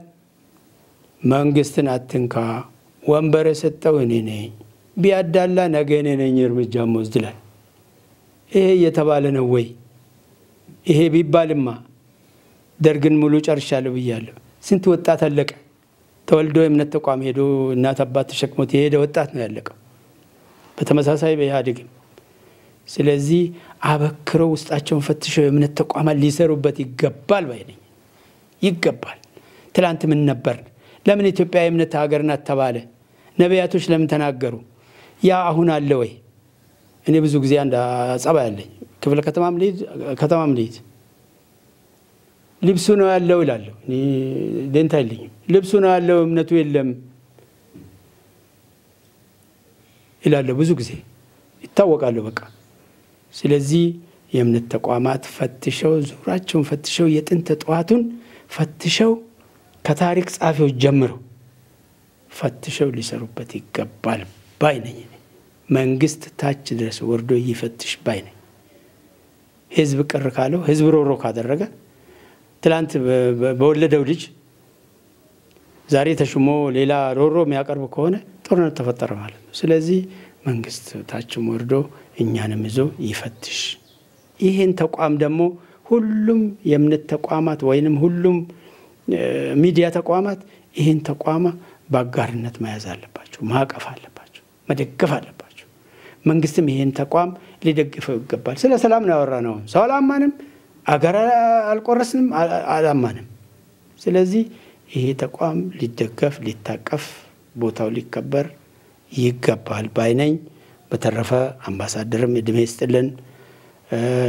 መንግስትን አትንካ፣ ወንበር የሰጠው እኔ ነኝ፣ ቢያዳላ ነገ እኔ ነኝ እርምጃ መውሰድ ይላል። ይሄ የተባለ ነው ወይ? ይሄ ቢባልማ ደርግን ሙሉ ጨርሻለሁ ብያለሁ። ስንት ወጣት አለቀ። ተወልዶ የእምነት ተቋም ሄዶ እናት አባት ተሸክሞት የሄደ ወጣት ነው ያለቀው። በተመሳሳይ በኢህአዴግም። ስለዚህ አበክረው ውስጣቸውን ፈትሸው የእምነት ተቋማት ሊሰሩበት ይገባል ባይ ነኝ። ይገባል። ትላንት ምን ነበር? ለምን ኢትዮጵያ የእምነት ሀገር ናት ተባለ? ነቢያቶች ለምን ተናገሩ? ያ አሁን አለ ወይ? እኔ ብዙ ጊዜ አንድ ጸባይ አለኝ። ክፍለ ከተማም ልሂድ ልብሱ ነው ያለው ይላለሁ። እኔ ደንታ የለኝም። ልብሱ ነው ያለው እምነቱ የለም ይላለሁ። ብዙ ጊዜ ይታወቃሉ በቃ። ስለዚህ የእምነት ተቋማት ፈትሸው ዙራቸውን ፈትሸው የጥንት ጠዋቱን ፈትሸው ከታሪክ ጻፊዎች ጀምረው ፈትሸው ሊሰሩበት ይገባል ባይ ነኝ። መንግስት ታች ድረስ ወርዶ ይፈትሽ ባይ ነኝ። ህዝብ ቅር ካለው ህዝብ ሮሮ ካደረገ ትላንት በወለደው ልጅ ዛሬ ተሽሞ ሌላ ሮሮ የሚያቀርብ ከሆነ ጦርነት ተፈጠረ ማለት ነው። ስለዚህ መንግስት ታችም ወርዶ እኛንም ይዞ ይፈትሽ። ይሄን ተቋም ደግሞ ሁሉም የእምነት ተቋማት ወይንም ሁሉም ሚዲያ ተቋማት ይሄን ተቋማ በአጋርነት መያዝ አለባቸው፣ ማቀፍ አለባቸው፣ መደገፍ አለባቸው። መንግስትም ይሄን ተቋም ሊደግፈው ይገባል። ስለ ሰላም ነው ያወራነው። ሰላማንም አገር አልቆረስንም አላማንም። ስለዚህ ይሄ ተቋም ሊደገፍ ሊታቀፍ ቦታው ሊከበር ይገባል ባይነኝ። በተረፈ አምባሳደርም እድሜ ይስጥልን፣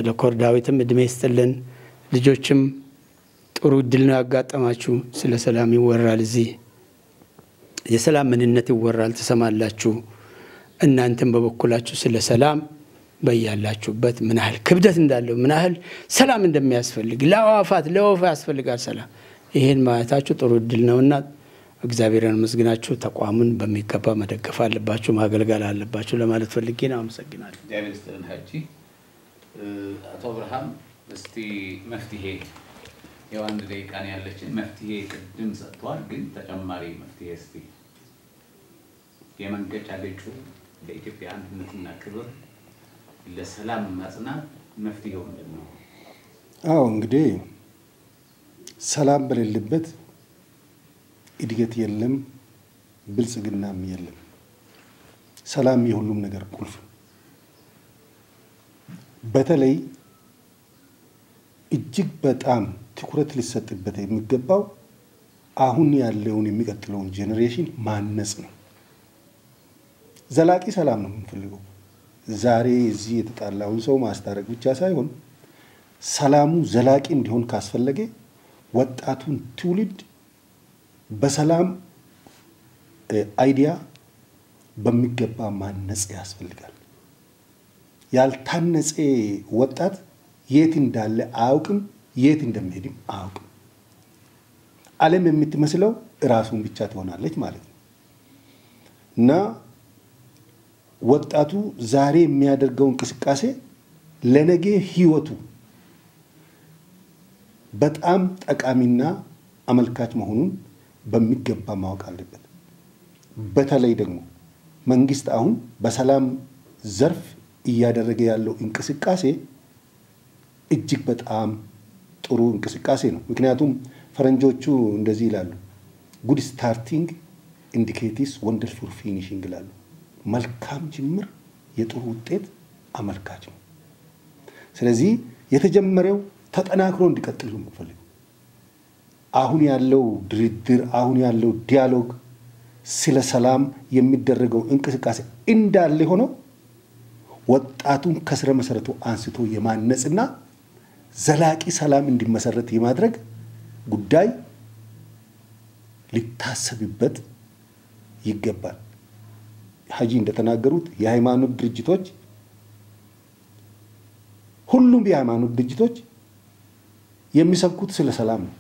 ዶክተር ዳዊትም እድሜ ይስጥልን። ልጆችም ጥሩ እድል ነው ያጋጠማችሁ። ስለ ሰላም ይወራል፣ እዚህ የሰላም ምንነት ይወራል፣ ትሰማላችሁ። እናንተም በበኩላችሁ ስለ ሰላም በያላችሁበት ምን ያህል ክብደት እንዳለው ምን ያህል ሰላም እንደሚያስፈልግ ለአዋፋት ለወፍ ያስፈልጋል ሰላም። ይሄን ማለታችሁ ጥሩ እድል ነውና እግዚአብሔርን መስግናችሁ ተቋሙን በሚገባ መደገፍ አለባችሁ፣ ማገልገል አለባችሁ ለማለት ፈልጌ ነው። አመሰግናለሁ። እግዚአብሔር ይስጥልን ሀጂ። አቶ አብርሃም እስቲ መፍትሄ የአንድ ደቂቃ ነው ያለችን። መፍትሄ ቅድም ሰጥቷል፣ ግን ተጨማሪ መፍትሄ እስቲ የመንገጫ ገጩ ለኢትዮጵያ አንድነትና ክብር ለሰላም ማጽናት መፍትሄው ምንድነው? አዎ እንግዲህ ሰላም በሌለበት እድገት የለም፣ ብልጽግናም የለም። ሰላም የሁሉም ነገር ቁልፍ። በተለይ እጅግ በጣም ትኩረት ሊሰጥበት የሚገባው አሁን ያለውን የሚቀጥለውን ጄኔሬሽን ማነጽ ነው። ዘላቂ ሰላም ነው የምንፈልገው። ዛሬ እዚህ የተጣላውን ሰው ማስታረቅ ብቻ ሳይሆን ሰላሙ ዘላቂ እንዲሆን ካስፈለገ ወጣቱን ትውልድ በሰላም አይዲያ በሚገባ ማነጽ ያስፈልጋል። ያልታነጸ ወጣት የት እንዳለ አያውቅም፣ የት እንደሚሄድም አያውቅም። ዓለም የምትመስለው ራሱን ብቻ ትሆናለች ማለት ነው እና ወጣቱ ዛሬ የሚያደርገው እንቅስቃሴ ለነገ ህይወቱ በጣም ጠቃሚና አመልካች መሆኑን በሚገባ ማወቅ አለበት። በተለይ ደግሞ መንግስት አሁን በሰላም ዘርፍ እያደረገ ያለው እንቅስቃሴ እጅግ በጣም ጥሩ እንቅስቃሴ ነው። ምክንያቱም ፈረንጆቹ እንደዚህ ይላሉ፣ ጉድ ስታርቲንግ ኢንዲኬትስ ወንደርፉል ፊኒሺንግ ይላሉ። መልካም ጅምር የጥሩ ውጤት አመልካች ነው። ስለዚህ የተጀመረው ተጠናክሮ እንዲቀጥል ነው የምፈልገው። አሁን ያለው ድርድር፣ አሁን ያለው ዲያሎግ፣ ስለ ሰላም የሚደረገው እንቅስቃሴ እንዳለ ሆኖ ወጣቱን ከስረ መሰረቱ አንስቶ የማነጽና ዘላቂ ሰላም እንዲመሰረት የማድረግ ጉዳይ ሊታሰብበት ይገባል። ሀጂ እንደተናገሩት የሃይማኖት ድርጅቶች ሁሉም የሃይማኖት ድርጅቶች የሚሰብኩት ስለ ሰላም ነው።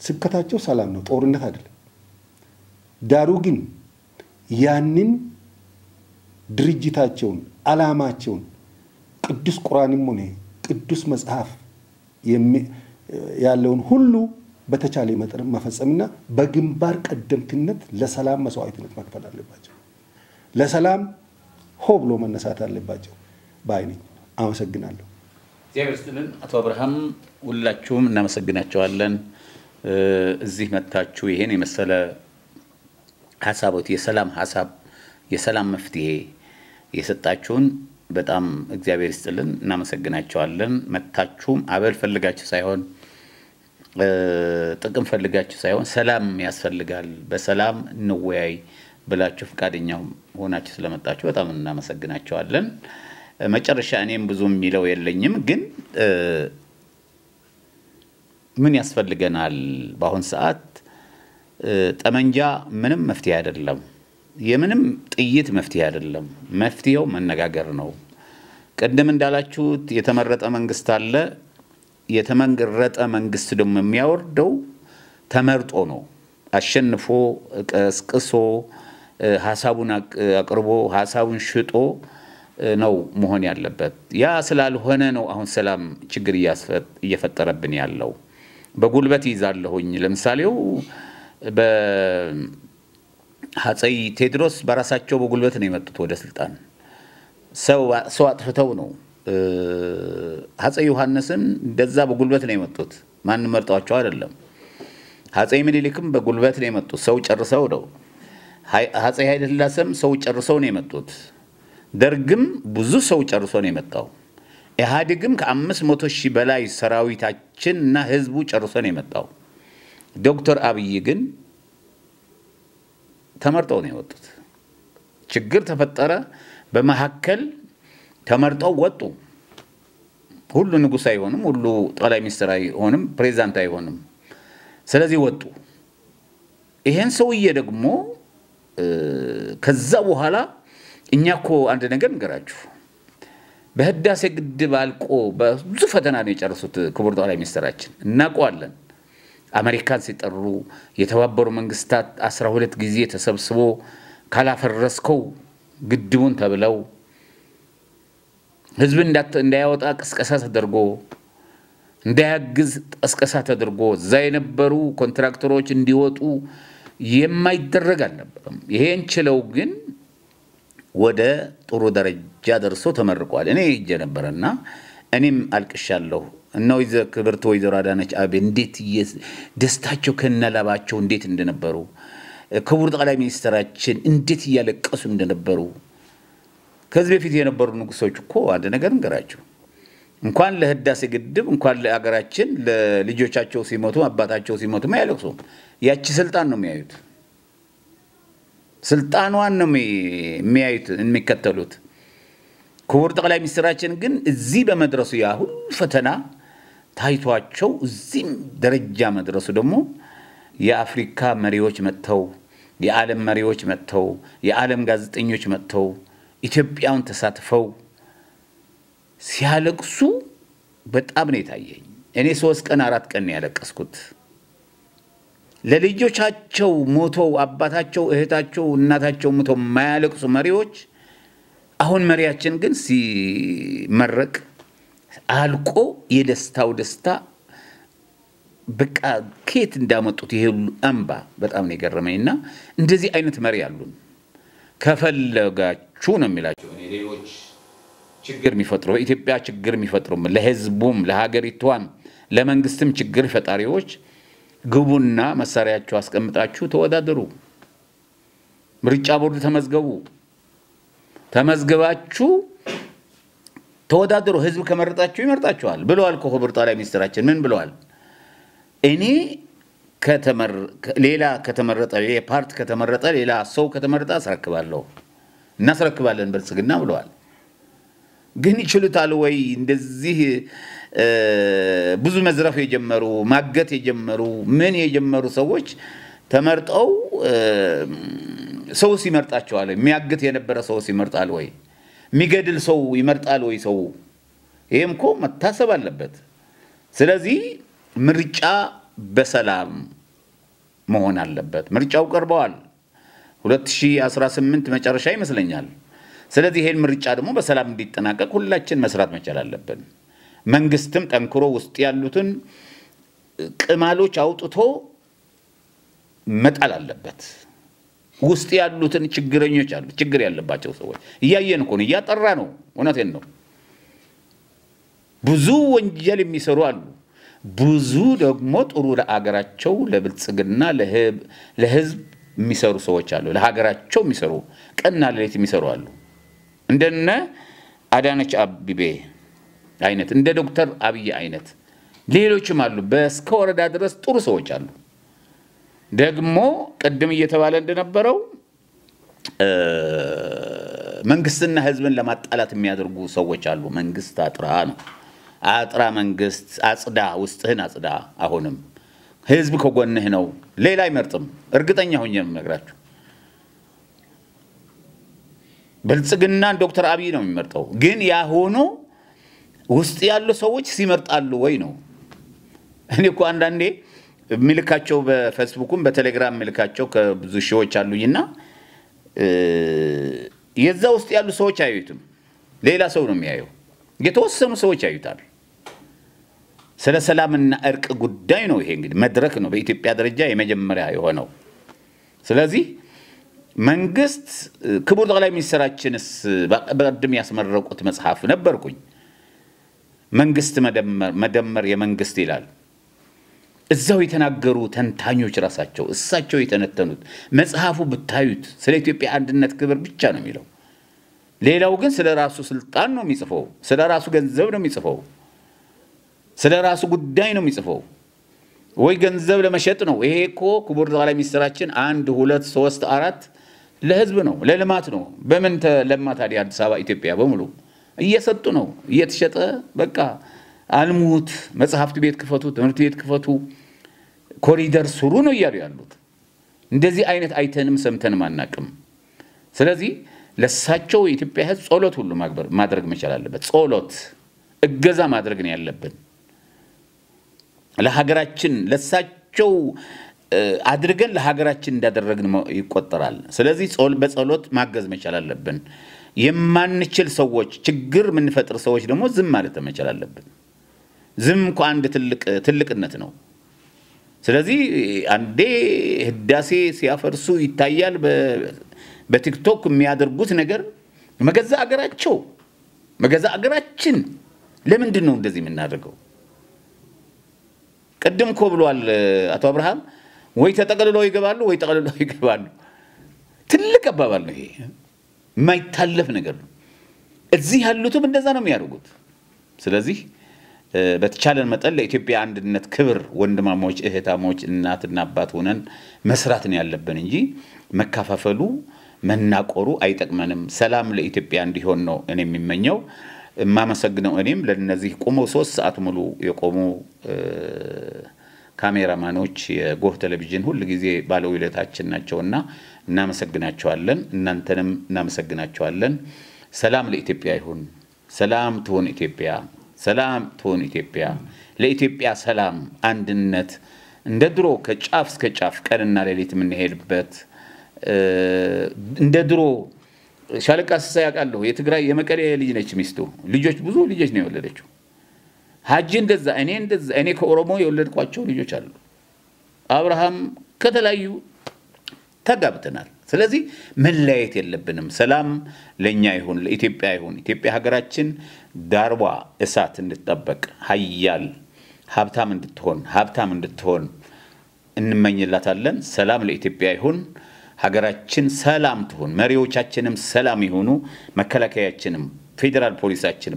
ስብከታቸው ሰላም ነው፣ ጦርነት አይደለም። ዳሩ ግን ያንን ድርጅታቸውን አላማቸውን ቅዱስ ቁርአንም ሆነ ቅዱስ መጽሐፍ ያለውን ሁሉ በተቻለ መጠን መፈጸምና በግንባር ቀደምትነት ለሰላም መስዋዕትነት መክፈል አለባቸው። ለሰላም ሆ ብሎ መነሳት አለባቸው ባይኔ። አመሰግናለሁ። እግዚአብሔር ይስጥልን አቶ አብርሃም፣ ሁላችሁም እናመሰግናቸዋለን። እዚህ መጣችሁ ይሄን የመሰለ ሐሳቦት የሰላም ሐሳብ የሰላም መፍትሄ የሰጣችሁን በጣም እግዚአብሔር ይስጥልን እናመሰግናቸዋለን። መጣችሁም አበል ፈልጋችሁ ሳይሆን ጥቅም ፈልጋችሁ ሳይሆን ሰላም ያስፈልጋል፣ በሰላም እንወያይ፣ ብላችሁ ፍቃደኛ ሆናችሁ ስለመጣችሁ በጣም እናመሰግናችኋለን። መጨረሻ እኔም ብዙ የሚለው የለኝም ግን ምን ያስፈልገናል በአሁን ሰዓት ጠመንጃ ምንም መፍትሄ አይደለም የምንም ጥይት መፍትሄ አይደለም መፍትሄው መነጋገር ነው ቀደም እንዳላችሁት የተመረጠ መንግስት አለ የተመረጠ መንግስት ደግሞ የሚያወርደው ተመርጦ ነው አሸንፎ ቀስቅሶ ሐሳቡን አቅርቦ ሐሳቡን ሽጦ ነው መሆን ያለበት ያ ስላልሆነ ነው አሁን ሰላም ችግር እየፈጠረብን ያለው በጉልበት ይዛለሁኝ ለምሳሌው በአፄ ቴዎድሮስ በራሳቸው በጉልበት ነው የመጡት ወደ ስልጣን ሰው አጥፍተው ነው አፄ ዮሐንስን እንደዛ በጉልበት ነው የመጡት ማን መርጧቸው አይደለም አፄ ምኒልክም በጉልበት ነው የመጡት ሰው ጨርሰው ነው አፄ ኃይለ ሥላሴም ሰው ጨርሰው ነው የመጡት ደርግም ብዙ ሰው ጨርሶ ነው የመጣው ኢህአዴግም ከ500,000 በላይ ሰራዊታችንና ህዝቡ ጨርሶ ነው የመጣው ዶክተር አብይ ግን ተመርጠው ነው የወጡት ችግር ተፈጠረ በመሐከል ተመርጠው ወጡ ሁሉ ንጉስ አይሆንም ሁሉ ጠቅላይ ሚኒስትር አይሆንም ፕሬዝዳንት አይሆንም ስለዚህ ወጡ ይሄን ሰውዬ ደግሞ ከዛ በኋላ እኛኮ አንድ ነገር እንገራችሁ በህዳሴ ግድብ አልቆ በዙ ፈተና ነው የጨረሱት ክቡር ጠቅላይ ሚኒስትራችን እናውቀዋለን አሜሪካን ሲጠሩ የተባበሩ መንግስታት 12 ጊዜ ተሰብስቦ ካላፈረስከው ግድቡን ተብለው ህዝብ እንዳያወጣ ቅስቀሳ ተደርጎ እንዳያግዝ ቅስቀሳ ተደርጎ ዛይነበሩ ኮንትራክተሮች እንዲወጡ የማይደረግ አልነበረም ይሄን ችለው ግን ወደ ጥሩ ደረጃ ደርሶ ተመርቋል እኔ ይጀ ነበርና እኔም አልቅሻለሁ እነው ክብርት ወይዘሮ አዳነች አቤቤ እንዴት ደስታቸው ከነላባቸው እንዴት እንደነበሩ ክቡር ጠቅላይ ሚኒስትራችን እንዴት ያለቀሱ እንደነበሩ ከዚህ በፊት የነበሩ ንጉሶች እኮ አንድ ነገር እንገራቸው እንኳን ለህዳሴ ግድብ እንኳን ለአገራችን ለልጆቻቸው ሲሞቱ አባታቸው ሲሞቱ ማያለቅሱ ያቺ ስልጣን ነው የሚያዩት ስልጣኗን ነው የሚያዩት የሚከተሉት ክቡር ጠቅላይ ሚኒስትራችን ግን እዚህ በመድረሱ ያ ሁሉ ፈተና ታይቷቸው እዚህ ደረጃ መድረሱ ደግሞ የአፍሪካ መሪዎች መጥተው የዓለም መሪዎች መጥተው የዓለም ጋዜጠኞች መጥተው ኢትዮጵያውን ተሳትፈው ሲያለቅሱ በጣም ነው የታየኝ እኔ 3 ቀን 4 ቀን ያለቀስኩት ለልጆቻቸው ሞተው አባታቸው እህታቸው እናታቸው ሞተው ማያለቅሱ መሪዎች አሁን መሪያችን ግን ሲመረቅ አልቆ የደስታው ደስታ በቃ ከየት እንዳመጡት ይሄ ሁሉ እንባ በጣም ነው የገረመኝና እንደዚህ አይነት መሪ አሉን ከፈለጋችሁ ነው የሚላቸው እኔ ሌሎች ችግር የሚፈጥሩ ኢትዮጵያ ችግር የሚፈጥሩ ለህዝቡም ለሀገሪቷም ለመንግስትም ችግር ፈጣሪዎች ግቡና መሳሪያቸው አስቀምጣችሁ ተወዳደሩ ምርጫ ቦርድ ተመዝገባችሁ ተወዳደሩ ህዝብ ከመረጣችሁ ይመርጣችኋል ብለዋል ክቡር ጠቅላይ ሚኒስትራችን ምን ብለዋል እኔ ሌላ ከተመረጠ የፓርት ከተመረጠ ሌላ ሰው ከተመረጠ አስረክባለሁ እናስረክባለን ብልጽግና ብለዋል ግን ይችሉታል ወይ እንደዚህ ብዙ መዝረፍ የጀመሩ ማገት የጀመሩ ምን የጀመሩ ሰዎች ተመርጠው ሰው ሲመርጣቸዋል የሚያግት የነበረ ሰው ሲመርጣል ወይ የሚገድል ሰው ይመርጣል ወይ ሰው ይሄም እኮ መታሰብ አለበት ስለዚህ ምርጫ በሰላም መሆን አለበት ምርጫው ቀርቧል 2018 መጨረሻ ይመስለኛል ስለዚህ ይሄን ምርጫ ደግሞ በሰላም እንዲጠናቀቅ ሁላችን መስራት መቻል አለብን መንግስትም ጠንክሮ ውስጥ ያሉትን ቅማሎች አውጥቶ መጣል አለበት ውስጥ ያሉትን ችግረኞች አሉ ችግር ያለባቸው ሰዎች እያየን እኮ ነው ያጠራ ነው እውነቴን ነው ብዙ ወንጀል የሚሰሩ አሉ ብዙ ደግሞ ጥሩ ለአገራቸው ለብልጽግና ለህዝብ የሚሰሩ ሰዎች አሉ ለሀገራቸው የሚሰሩ ቀንና ለሌት የሚሰሩ አሉ እንደነ አዳነች አቤቤ አይነት እንደ ዶክተር አብይ አይነት ሌሎችም አሉ በስከ ወረዳ ድረስ ጥሩ ሰዎች አሉ ደግሞ ቀደም እየተባለ እንደነበረው መንግስትና ህዝብን ለማጣላት የሚያደርጉ ሰዎች አሉ መንግስት አጥራ ነው አጥራ መንግስት አጽዳ ውስጥህን አጽዳ አሁንም ህዝብ ከጎንህ ነው ሌላ አይመርጥም እርግጠኛ ሆኜ ነው ነግራችሁ ብልጽግና ዶክተር አብይ ነው የሚመርጠው ግን ያ ሆኖ ውስጥ ያሉ ሰዎች ሲመርጣሉ ወይ ነው እኔ እኮ አንዳንዴ ምልካቸው በፌስቡክም በቴሌግራም ምልካቸው ከብዙ ሺዎች አሉኝና የዛ ውስጥ ያሉ ሰዎች አይዩትም ሌላ ሰው ነው የሚያየው የተወሰኑ ሰዎች አይዩታል ስለ ሰላምና እርቅ ጉዳይ ነው ይሄ እንግዲህ መድረክ ነው በኢትዮጵያ ደረጃ የመጀመሪያ የሆነው ስለዚህ መንግስት ክቡር ጠቅላይ ሚኒስትራችንስ በቀደም ያስመረቁት መጽሐፍ ነበርኩኝ መንግስት መደመር የመንግስት ይላል እዛው የተናገሩ ተንታኞች ራሳቸው እሳቸው የተነተኑት መጽሐፉ ብታዩት ስለ ኢትዮጵያ አንድነት ክብር ብቻ ነው የሚለው ሌላው ግን ስለ ራሱ ስልጣን ነው የሚጽፈው ስለ ራሱ ገንዘብ ነው የሚጽፈው ስለ ራሱ ጉዳይ ነው የሚጽፈው ወይ ገንዘብ ለመሸጥ ነው ይሄ እኮ ክቡር ጠቅላይ ሚኒስትራችን 1 2 3 4 ለህዝብ ነው ለልማት ነው በምን ተለማት አዲስ አበባ ኢትዮጵያ በሙሉ እየሰጡ ነው እየተሸጠ በቃ አልሙት መጽሐፍት ቤት ክፈቱ ትምህርት ቤት ክፈቱ ኮሪደር ስሩ ነው ይያሉ ያሉት እንደዚህ አይነት አይተንም ሰምተንም አናቅም ስለዚህ ለሳቸው የኢትዮጵያ ህዝብ ጸሎት ሁሉ ማድረግ መቻል አለበት ጸሎት እገዛ ማድረግ ነው ያለብን ለሀገራችን ለሳቸው አድርገን ለሀገራችን እንዳደረግን ይቆጠራል ስለዚህ በጸሎት ማገዝ መቻል አለብን የማንችል ሰዎች ችግር ምን ፈጥር ሰዎች ደግሞ ዝም ማለት መቻል አለብን ዝም እኮ አንድ ትልቅነት ነው ስለዚህ አንዴ ህዳሴ ሲያፈርሱ ይታያል በቲክቶክ የሚያደርጉት ነገር መገዛ አገራችን ለምንድን ነው እንደዚህ የምናደርገው ቀደም እኮ ብሏል አቶ አብርሃም ወይ ተጠቅልለው ይገባሉ ወይ ተጠቅልለው ይገባሉ ትልቅ አባባል ነው ይሄ ማይታለፍ ነገር ነው እዚህ ያሉትም እንደዛ ነው የሚያደርጉት ስለዚህ በተቻለን መጠን ለኢትዮጵያ አንድነት ክብር ወንድማሞች እህታሞች እናትና አባት ሆነን መስራት ነው ያለብን እንጂ መካፋፈሉ መናቆሩ አይጠቅመንም ሰላም ለኢትዮጵያ እንዲሆን ነው እኔ የሚመኘው ማመሰግነው እኔም ለነዚህ ቆመው 3 ሰዓት ሙሉ የቆሙ ካሜራማኖች የጎህ ቴሌቪዥን ሁሉ ጊዜ ባለውለታችን ናቸውና እናመሰግናቸዋለን እናንተንም እናመሰግናቸዋለን ሰላም ለኢትዮጵያ ይሁን ሰላም ትሁን ኢትዮጵያ ሰላም ትሁን ኢትዮጵያ ለኢትዮጵያ ሰላም አንድነት እንደ ድሮ ከጫፍ እስከ ጫፍ ቀንና ሌሊት ምን ሄድበት እንደ ድሮ ሻለቃ ያቃለው የትግራይ የመቀሌ ልጅ ነች ሚስቱ ልጆች ብዙ ልጆች ነው የወለደችው ሀጂ እንደዛ እኔ ከኦሮሞ የወለድኳቸው ልጆች አሉ አብርሃም ከተለያዩ ተጋብተናል ስለዚህ መለያየት የለብንም ሰላም ለኛ ይሁን ለኢትዮጵያ ይሁን ኢትዮጵያ ሀገራችን ዳርዋ እሳት እንድትጠበቅ ሀያል ሀብታም እንድትሆን እንመኝላታለን ሰላም ለኢትዮጵያ ይሁን ሀገራችን ሰላም ትሁን መሪዎቻችንም ሰላም ይሁኑ መከላከያችንም ፌደራል ፖሊሳችን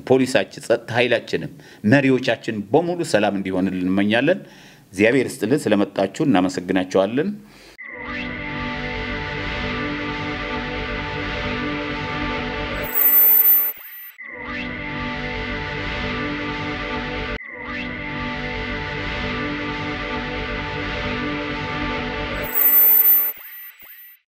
ጸጥታ ኃይላችንም መሪዎቻችን በሙሉ ሰላም እንዲሆንልን እንመኛለን እግዚአብሔር ይስጥልን ስለመጣችሁ እናመሰግናችኋለን